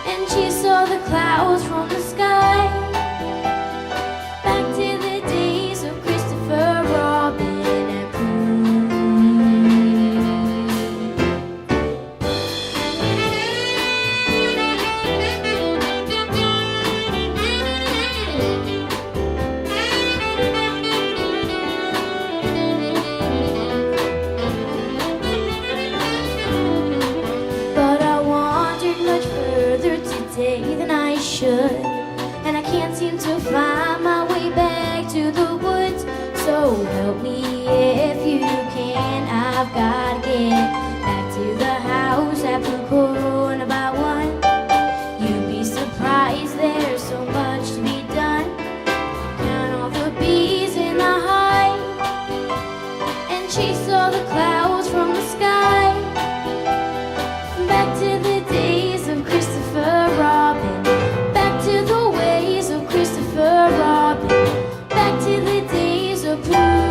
and chase all the clouds from the sky. Back to the days of Christopher Robin and But I wandered much further today than I should, and I can't seem to find my way back to the woods. So help me if you can, I've gotta get back to the house at Pooh by one. You'd be surprised, there's so much to be done. Count all the bees in the hive and chase all the clouds from the sky. Back to the days of Christopher Robin, back to the ways of Christopher Robin, back to the days of Pooh.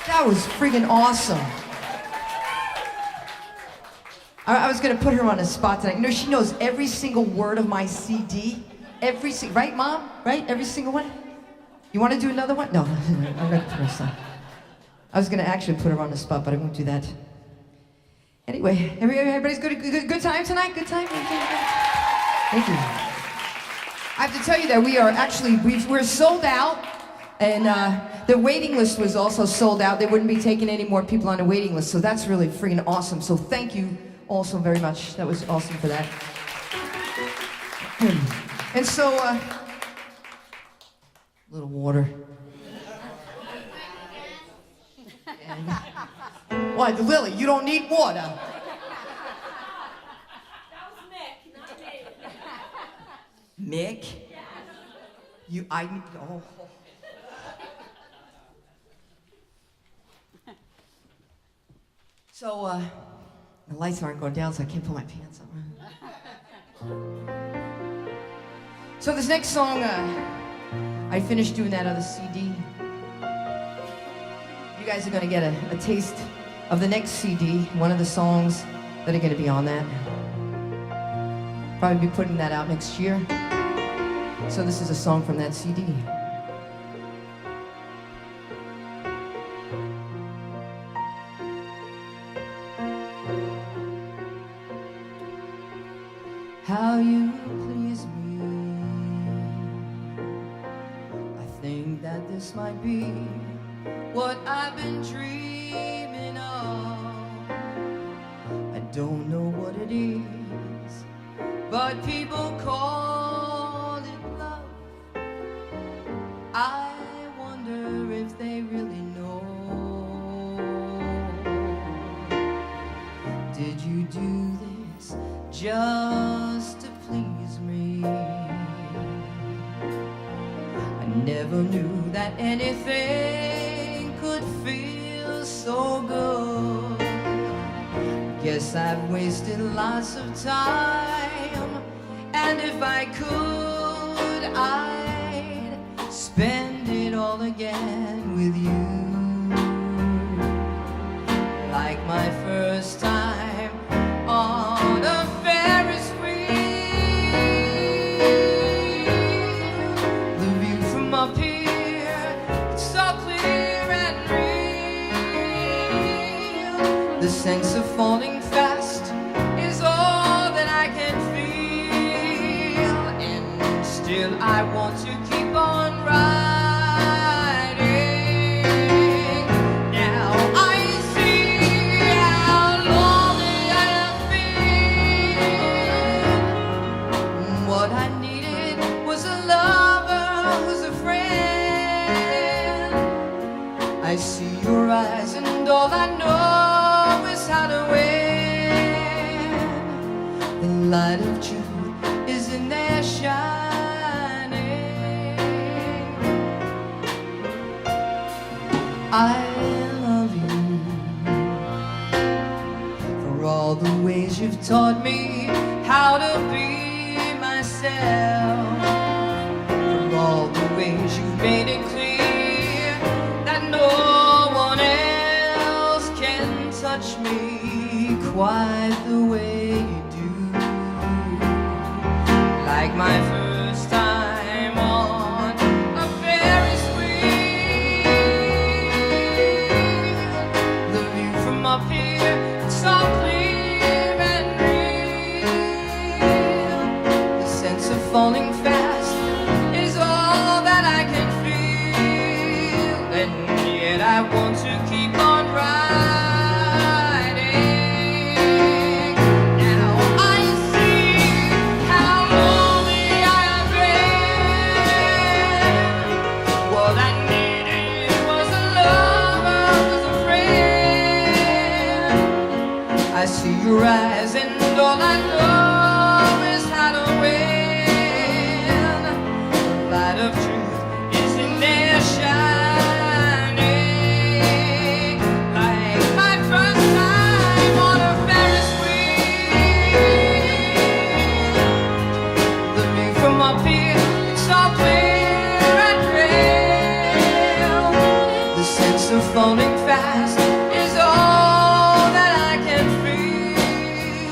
That was friggin' awesome. I was gonna put her on a spot tonight. You know, she knows every single word of my CD. Right, Mom? Right? Every single one? You wanna do another one? No, I'm gonna put her aside. I was gonna actually put her on the spot, but I won't do that. Anyway, everybody's good time tonight? Good time? Thank you. I have to tell you that we are actually, we're sold out. And the waiting list was also sold out. They wouldn't be taking any more people on the waiting list, so that's really freaking awesome. So thank you also very much. That was awesome for that. And so, a little water. And, why, Lily, you don't need water. That was Mick, not me. Mick? You, oh. So, the lights aren't going down, so I can't pull my pants up. So this next song, I finished doing that other CD. You guys are gonna get a taste of the next CD, one of the songs that are gonna be on that. Probably be putting that out next year. So this is a song from that CD. How you please me, I think that this might be what I've been dreaming of. I don't know what it is, but people call it love. I wonder if they really know. Did you do this just to please me? I never knew that anything could feel so good. Guess I've wasted lots of time, and if I could, I'd spend it all again with you. Like my first time on a Ferris wheel. The view from up here, it's so clear and real. The sense of falling fast is all that I can feel, and still I want to keep on riding. Now I see how lonely I have been. What I needed was a lover who's a friend. I see your eyes and all I know is how to win. The light of truth is in there shining. I love you for all the ways you've taught me how to be myself, for all the ways you've made it clear that no one else can touch me quite the way you do. Like my first time on a Ferris wheel. The view from up here, it's so clear and real. The sense of falling fast is all that I can feel, and yet I want to keep on riding. Now I see how lonely I have been. What I needed was a lover, was a friend. I see your eyes and all I know is how to win. The light of truth is in there shining. Like my first time on a Ferris wheel. The view from up here, it's all clear and real. The sense of falling fast is all that I can feel,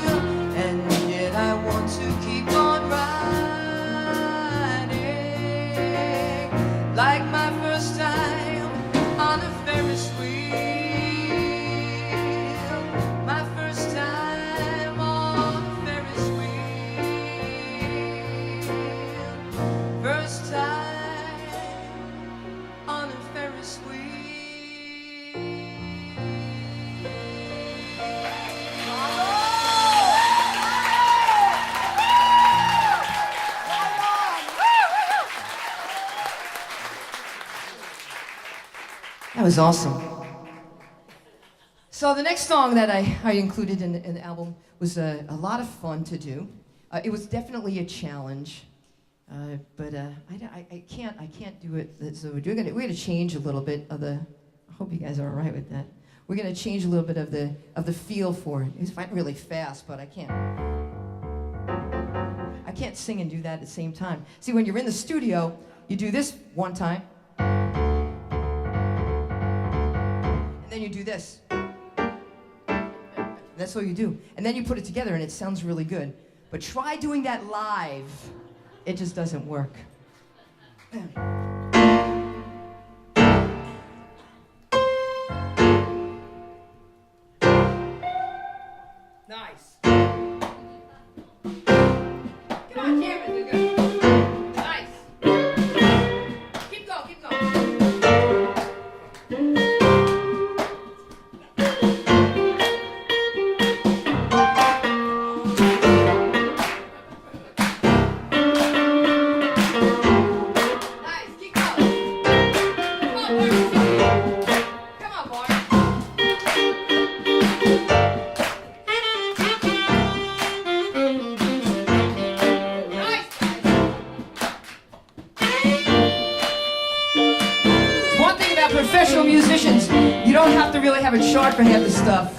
That was awesome. So the next song that I included in the album was a lot of fun to do. It was definitely a challenge, but I can't do it. So we're gonna change a little bit of the. I hope you guys are all right with that. We're gonna change a little bit of the feel for it. It's really fast, but I can't sing and do that at the same time. See, when you're in the studio, you do this one time, and then you do this. That's all you do. And then you put it together and it sounds really good. But try doing that live. It just doesn't work. Nice. Come on, Cameron, you're good. Nice. Keep going, keep going. Professional musicians, you don't have to really have a chart for half the stuff.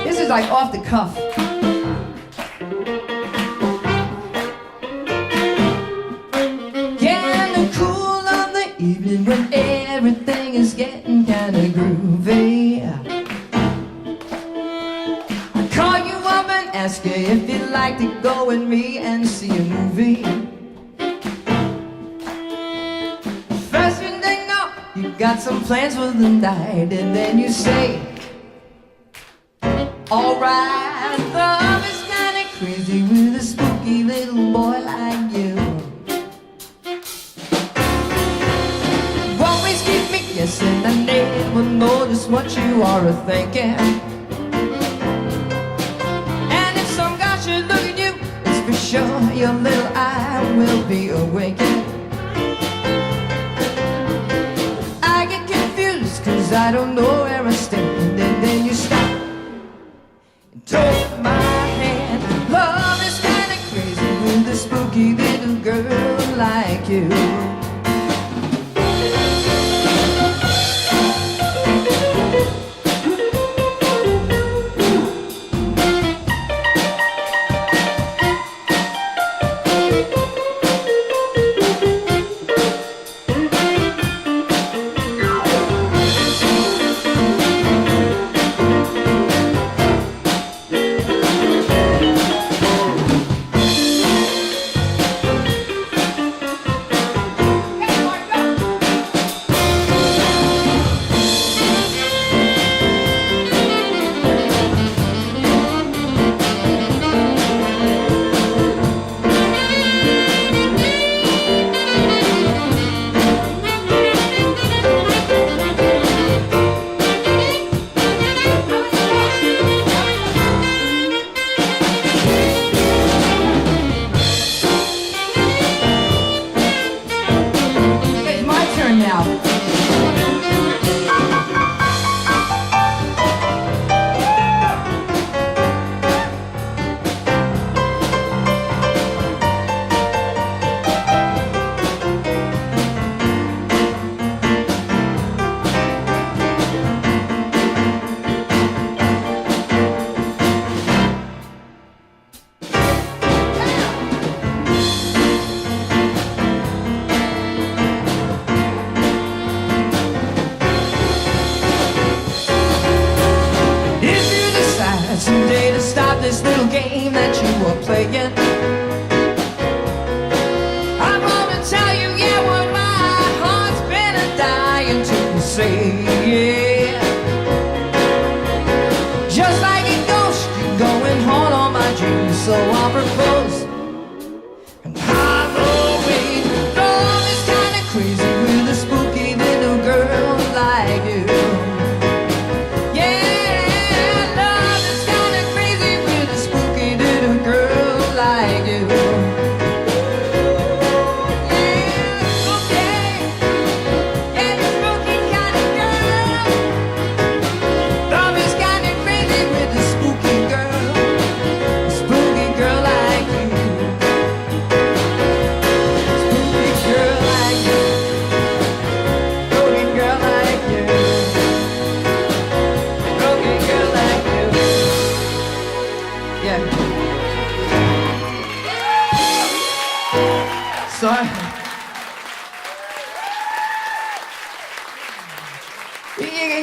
This is like off the cuff. Kinda cool on the evening when everything is getting kinda groovy. I call you up and ask you if you'd like to go with me and see a movie. You got some plans for the night, and then you say, alright, love is kinda crazy with a spooky little boy like you. You always keep me guessing, I never know just what you are thinking. And if some guy should look at you, it's for sure your little eye will be awakened. Cause I don't know where I stand. And then you stop and took my hand. Love is kinda crazy with a spooky little girl like you.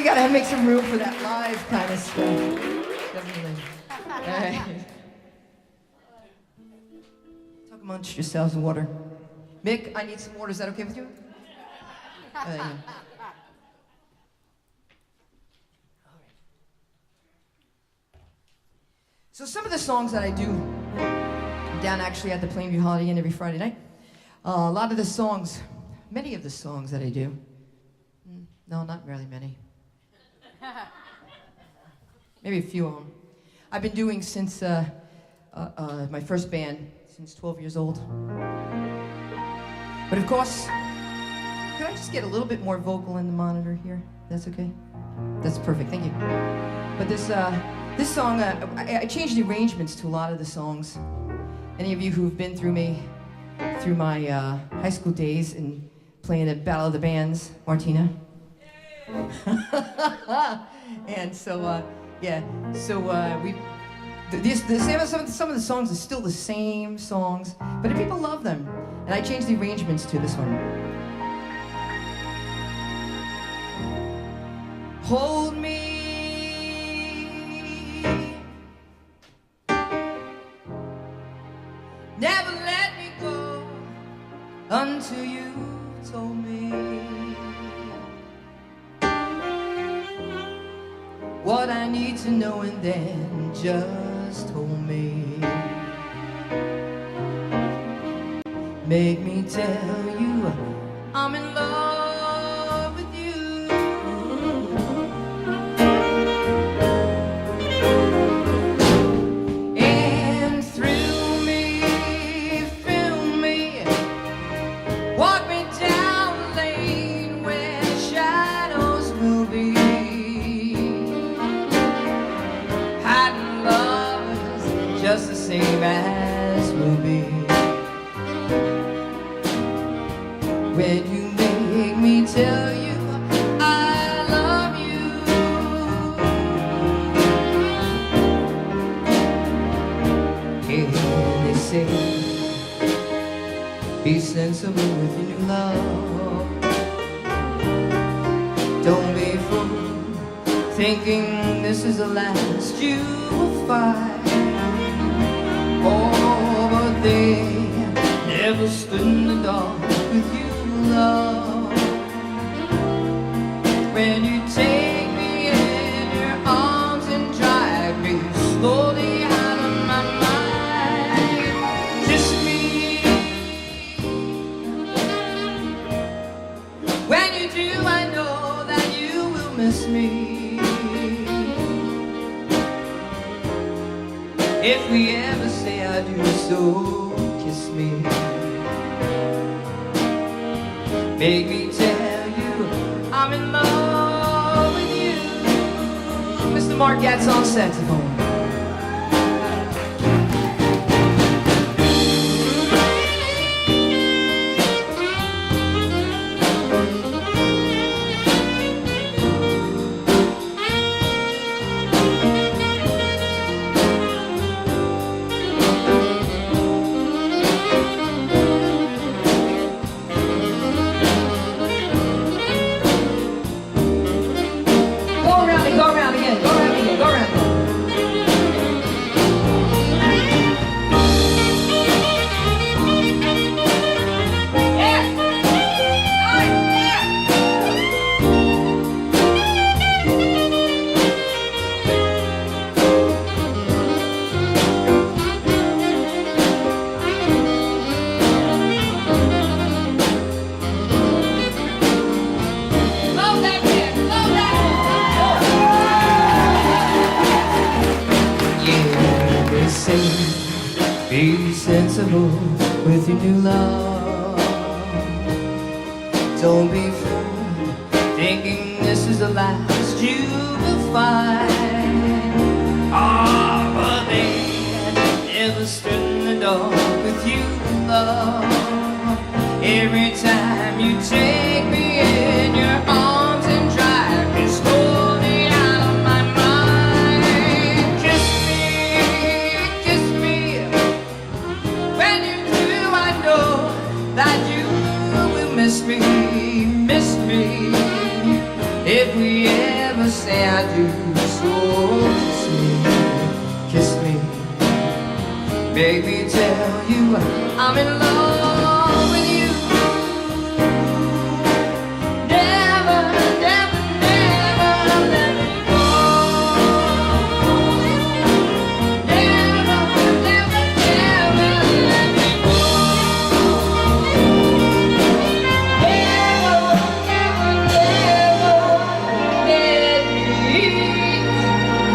you gotta make some room for that live kind of stuff. Definitely. All right. Talk amongst yourselves water. Mick, I need some water. Is that okay with you? Yeah. So some of the songs that I do, I'm down actually at the Plainview Holiday Inn every Friday night. A lot of the songs, many of the songs that I do, no, not really many. Maybe a few of them. I've been doing since my first band, since 12 years old. But of course, could I just get a little bit more vocal in the monitor here? That's okay? That's perfect, thank you. But this song, I changed the arrangements to a lot of the songs. Any of you who've been through my high school days and playing at Battle of the Bands, Martina? And so, yeah, so some of the songs are still the same songs, but people love them. And I changed the arrangements to this one. Hold me. Never let me go until you told me what I need to know, and then just hold me. Make me tell you I'm in love with you. And thrill me, fill me, walk me down the lane where shadows will be. Hiding lovers just the same as we'll be. When you make me tell you I love you. And they say, be sensible with your new love. Don't be fooled thinking this is the last you will find. Oh, but they never stood in the dark with you, love. When you take me in your arms and drive me slowly out of my mind, kiss me. When you do, I know that you will miss me. If we ever say I do, so kiss me. Make me tell you I'm in love with you. Mr. Mark Gatz on saxophone. Be sensible with your new love. Don't be fooled thinking this is the last you will find. Ah, but they never stood in the dark with you, love. Every time you take me in your arms and drive me slowly out of my mind. Kiss me, when you do I know that you will miss me, if we ever understand you. So kiss me, make me tell you I'm in love with you. Never, never, never let me go. Never, never, never let me go. Never, never, never let me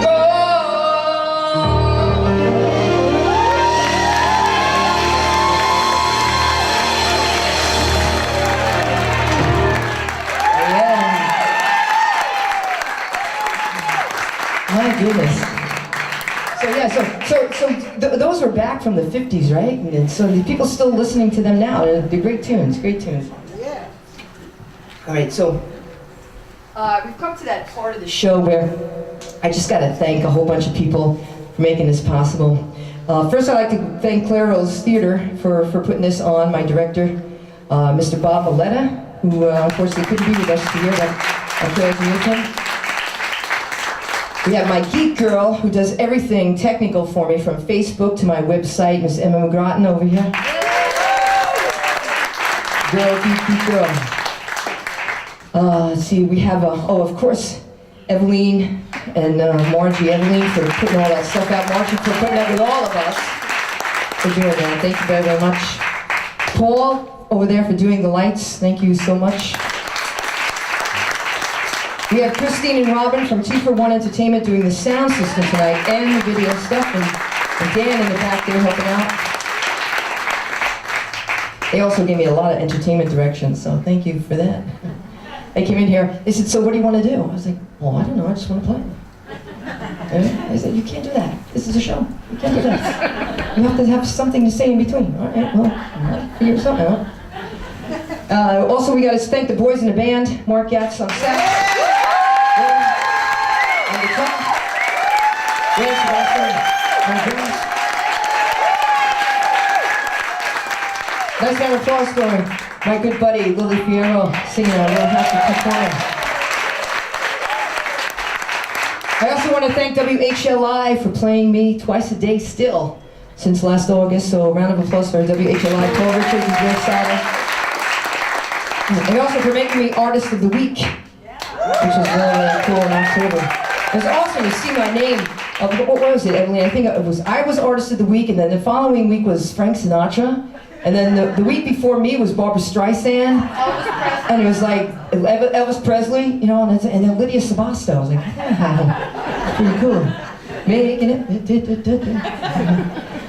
go. My goodness. So yeah, those were back from the 50s, right? And so the people still listening to them now. They're great tunes, great tunes. Yeah. All right, so we've come to that part of the show where I just got to thank a whole bunch of people for making this possible. First, I'd like to thank Clare Theater for putting this on. My director, Mr. Bob Maletta, who unfortunately couldn't be with us today, but I'm glad to meet him. We have my geek girl, who does everything technical for me, from Facebook to my website, Miss Emma McGrattan over here. Girl, geek girl. Let's see, we have, of course, Eveline and Margie. Eveline for putting all that stuff out. Margie for putting that with all of us. For doing that. Thank you very, very much. Paul, over there, for doing the lights. Thank you so much. We have Christine and Robin from 2-for-1 Entertainment doing the sound system tonight and the video stuff, and Dan in the back there helping out. They also gave me a lot of entertainment directions, so thank you for that. They came in here, they said, so what do you want to do? I was like, well, I don't know, I just want to play. And they said, you can't do that. This is a show. You can't do that. You have to have something to say in between. All right, well, figure something out. Also, we got to thank the boys in the band, Mark Gatz on sax. On the top. Yes, on drums. Nice round of applause for my good buddy Lily Fierro singing on Real Happy Performing. I also want to thank WHLI for playing me twice a day still since last August. So a round of applause for WHLI, Paul Richards and Joe Scala. And also for making me Artist of the Week, which is really cool in October. It was awesome to see my name. What was it, Eveline? I think I was Artist of the Week, and then the following week was Frank Sinatra, and then the week before me was Barbara Streisand, and it was like Elvis Presley, you know, and then Lydia Sabosto. I was like, yeah, pretty cool. Making it.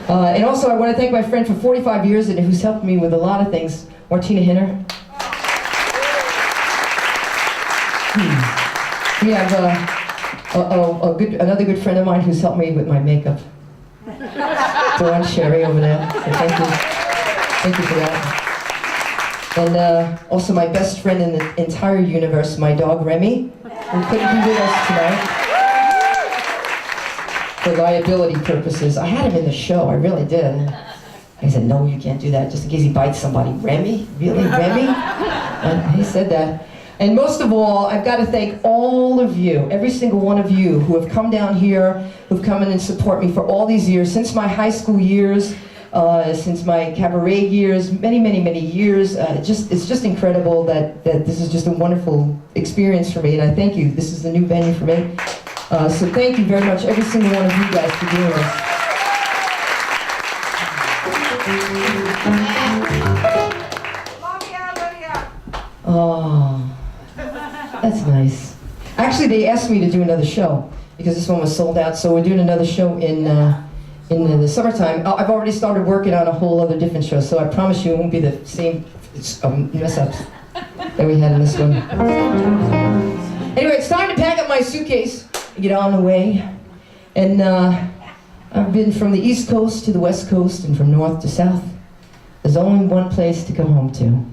And also, I want to thank my friend for 45 years and who's helped me with a lot of things, Martina Hinner. We have another good friend of mine who's helped me with my makeup. Dawn Sherry over there. So thank you for that. And also my best friend in the entire universe, my dog Remy, who couldn't be with us tonight for liability purposes. I had him in the show, I really did. I said, no, you can't do that, just in case he bites somebody. Remy? Really, Remy? And he said that. And most of all, I've got to thank all of you, every single one of you who have come down here, who've come in and support me for all these years, since my high school years, since my cabaret years, many, many, many years. It's just incredible that this is just a wonderful experience for me, and I thank you. This is the new venue for me. So thank you very much, every single one of you guys, for doing this. Oh, that's nice. Actually, they asked me to do another show because this one was sold out, so we're doing another show in the summertime. I've already started working on a whole other different show, so I promise you it won't be the same mess-ups that we had in this one. Anyway, it's time to pack up my suitcase and get on the way. And I've been from the East Coast to the West Coast and from North to South. There's only one place to come home to.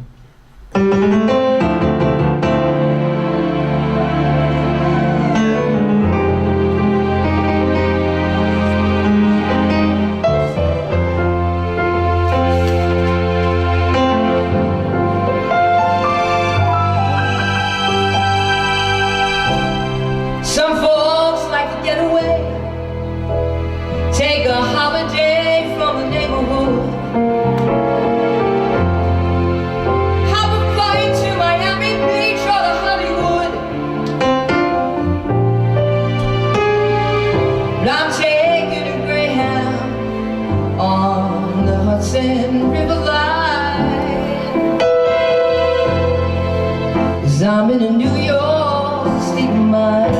I'm in a New York state of mind.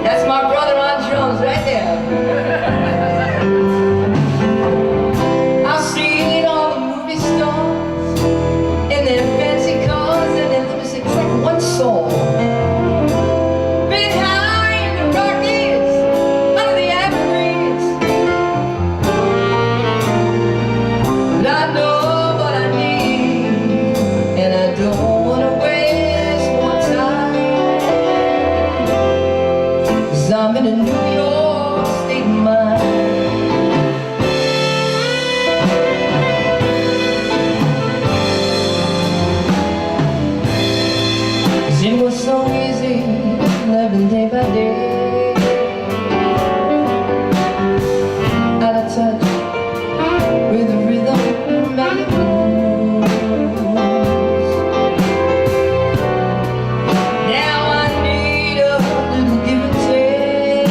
That's my brother on drums right there. I've seen all the movie stars in their fancy cars and their limousines, like one soul. Been high in the Rockies, under the Everglades. But I know what I need, and I don't want to waste more time. 'Cause I'm in a New York state of mind. It was so easy, living day by day, out of touch with the rhythm and the blues. Now I need a little give and take.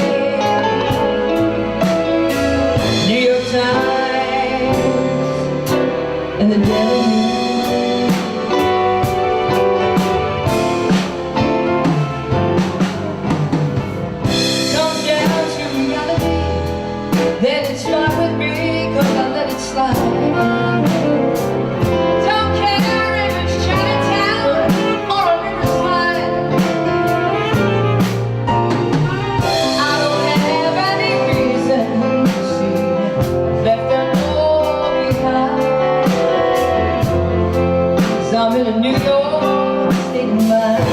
New York Times and the Daily News. Comes down to reality, then it's fine with me, 'cause I let it slide. Don't care if it's Chinatown or a riverside. I don't have any reason to see left them all behind. 'Cause I'm in a New York state of mind.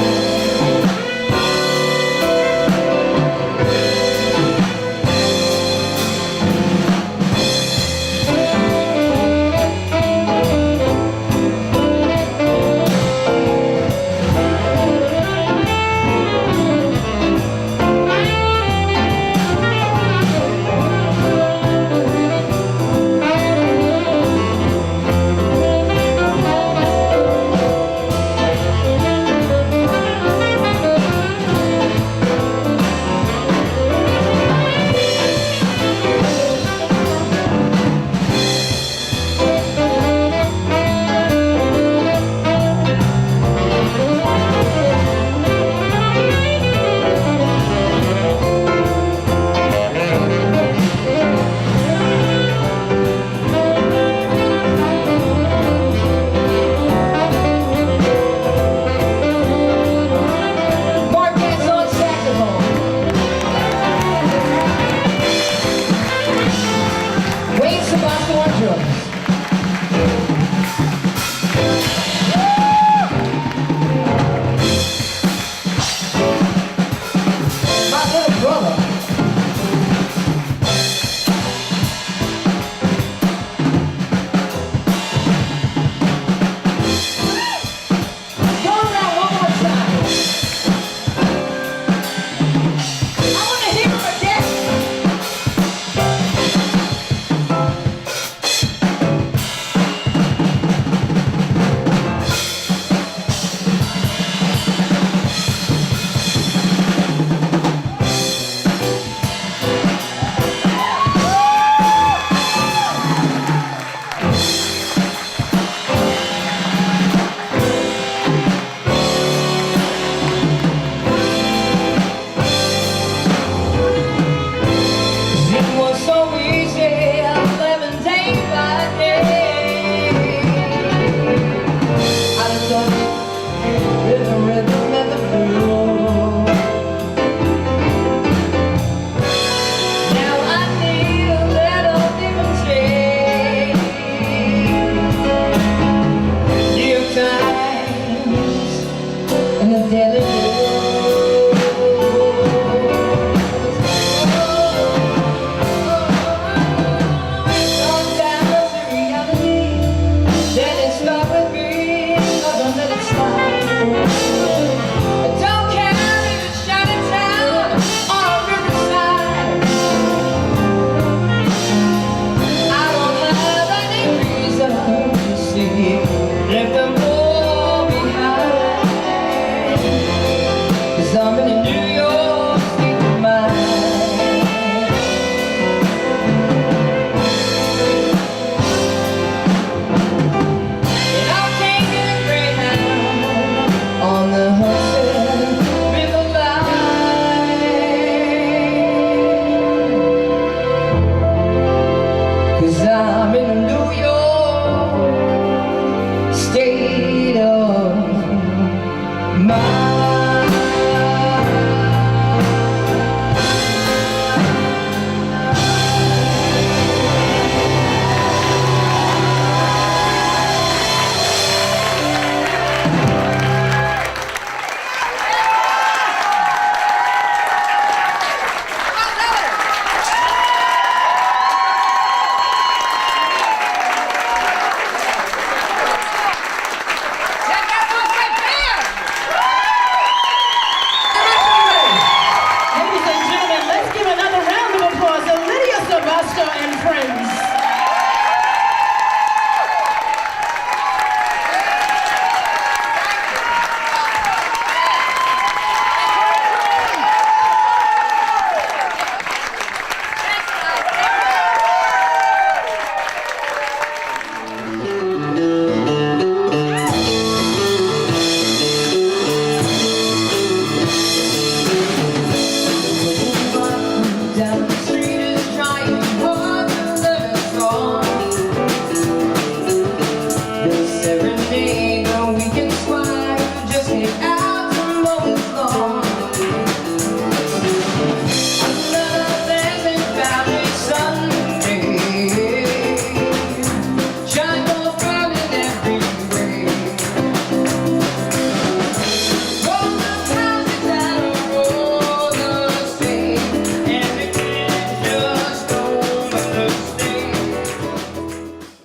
My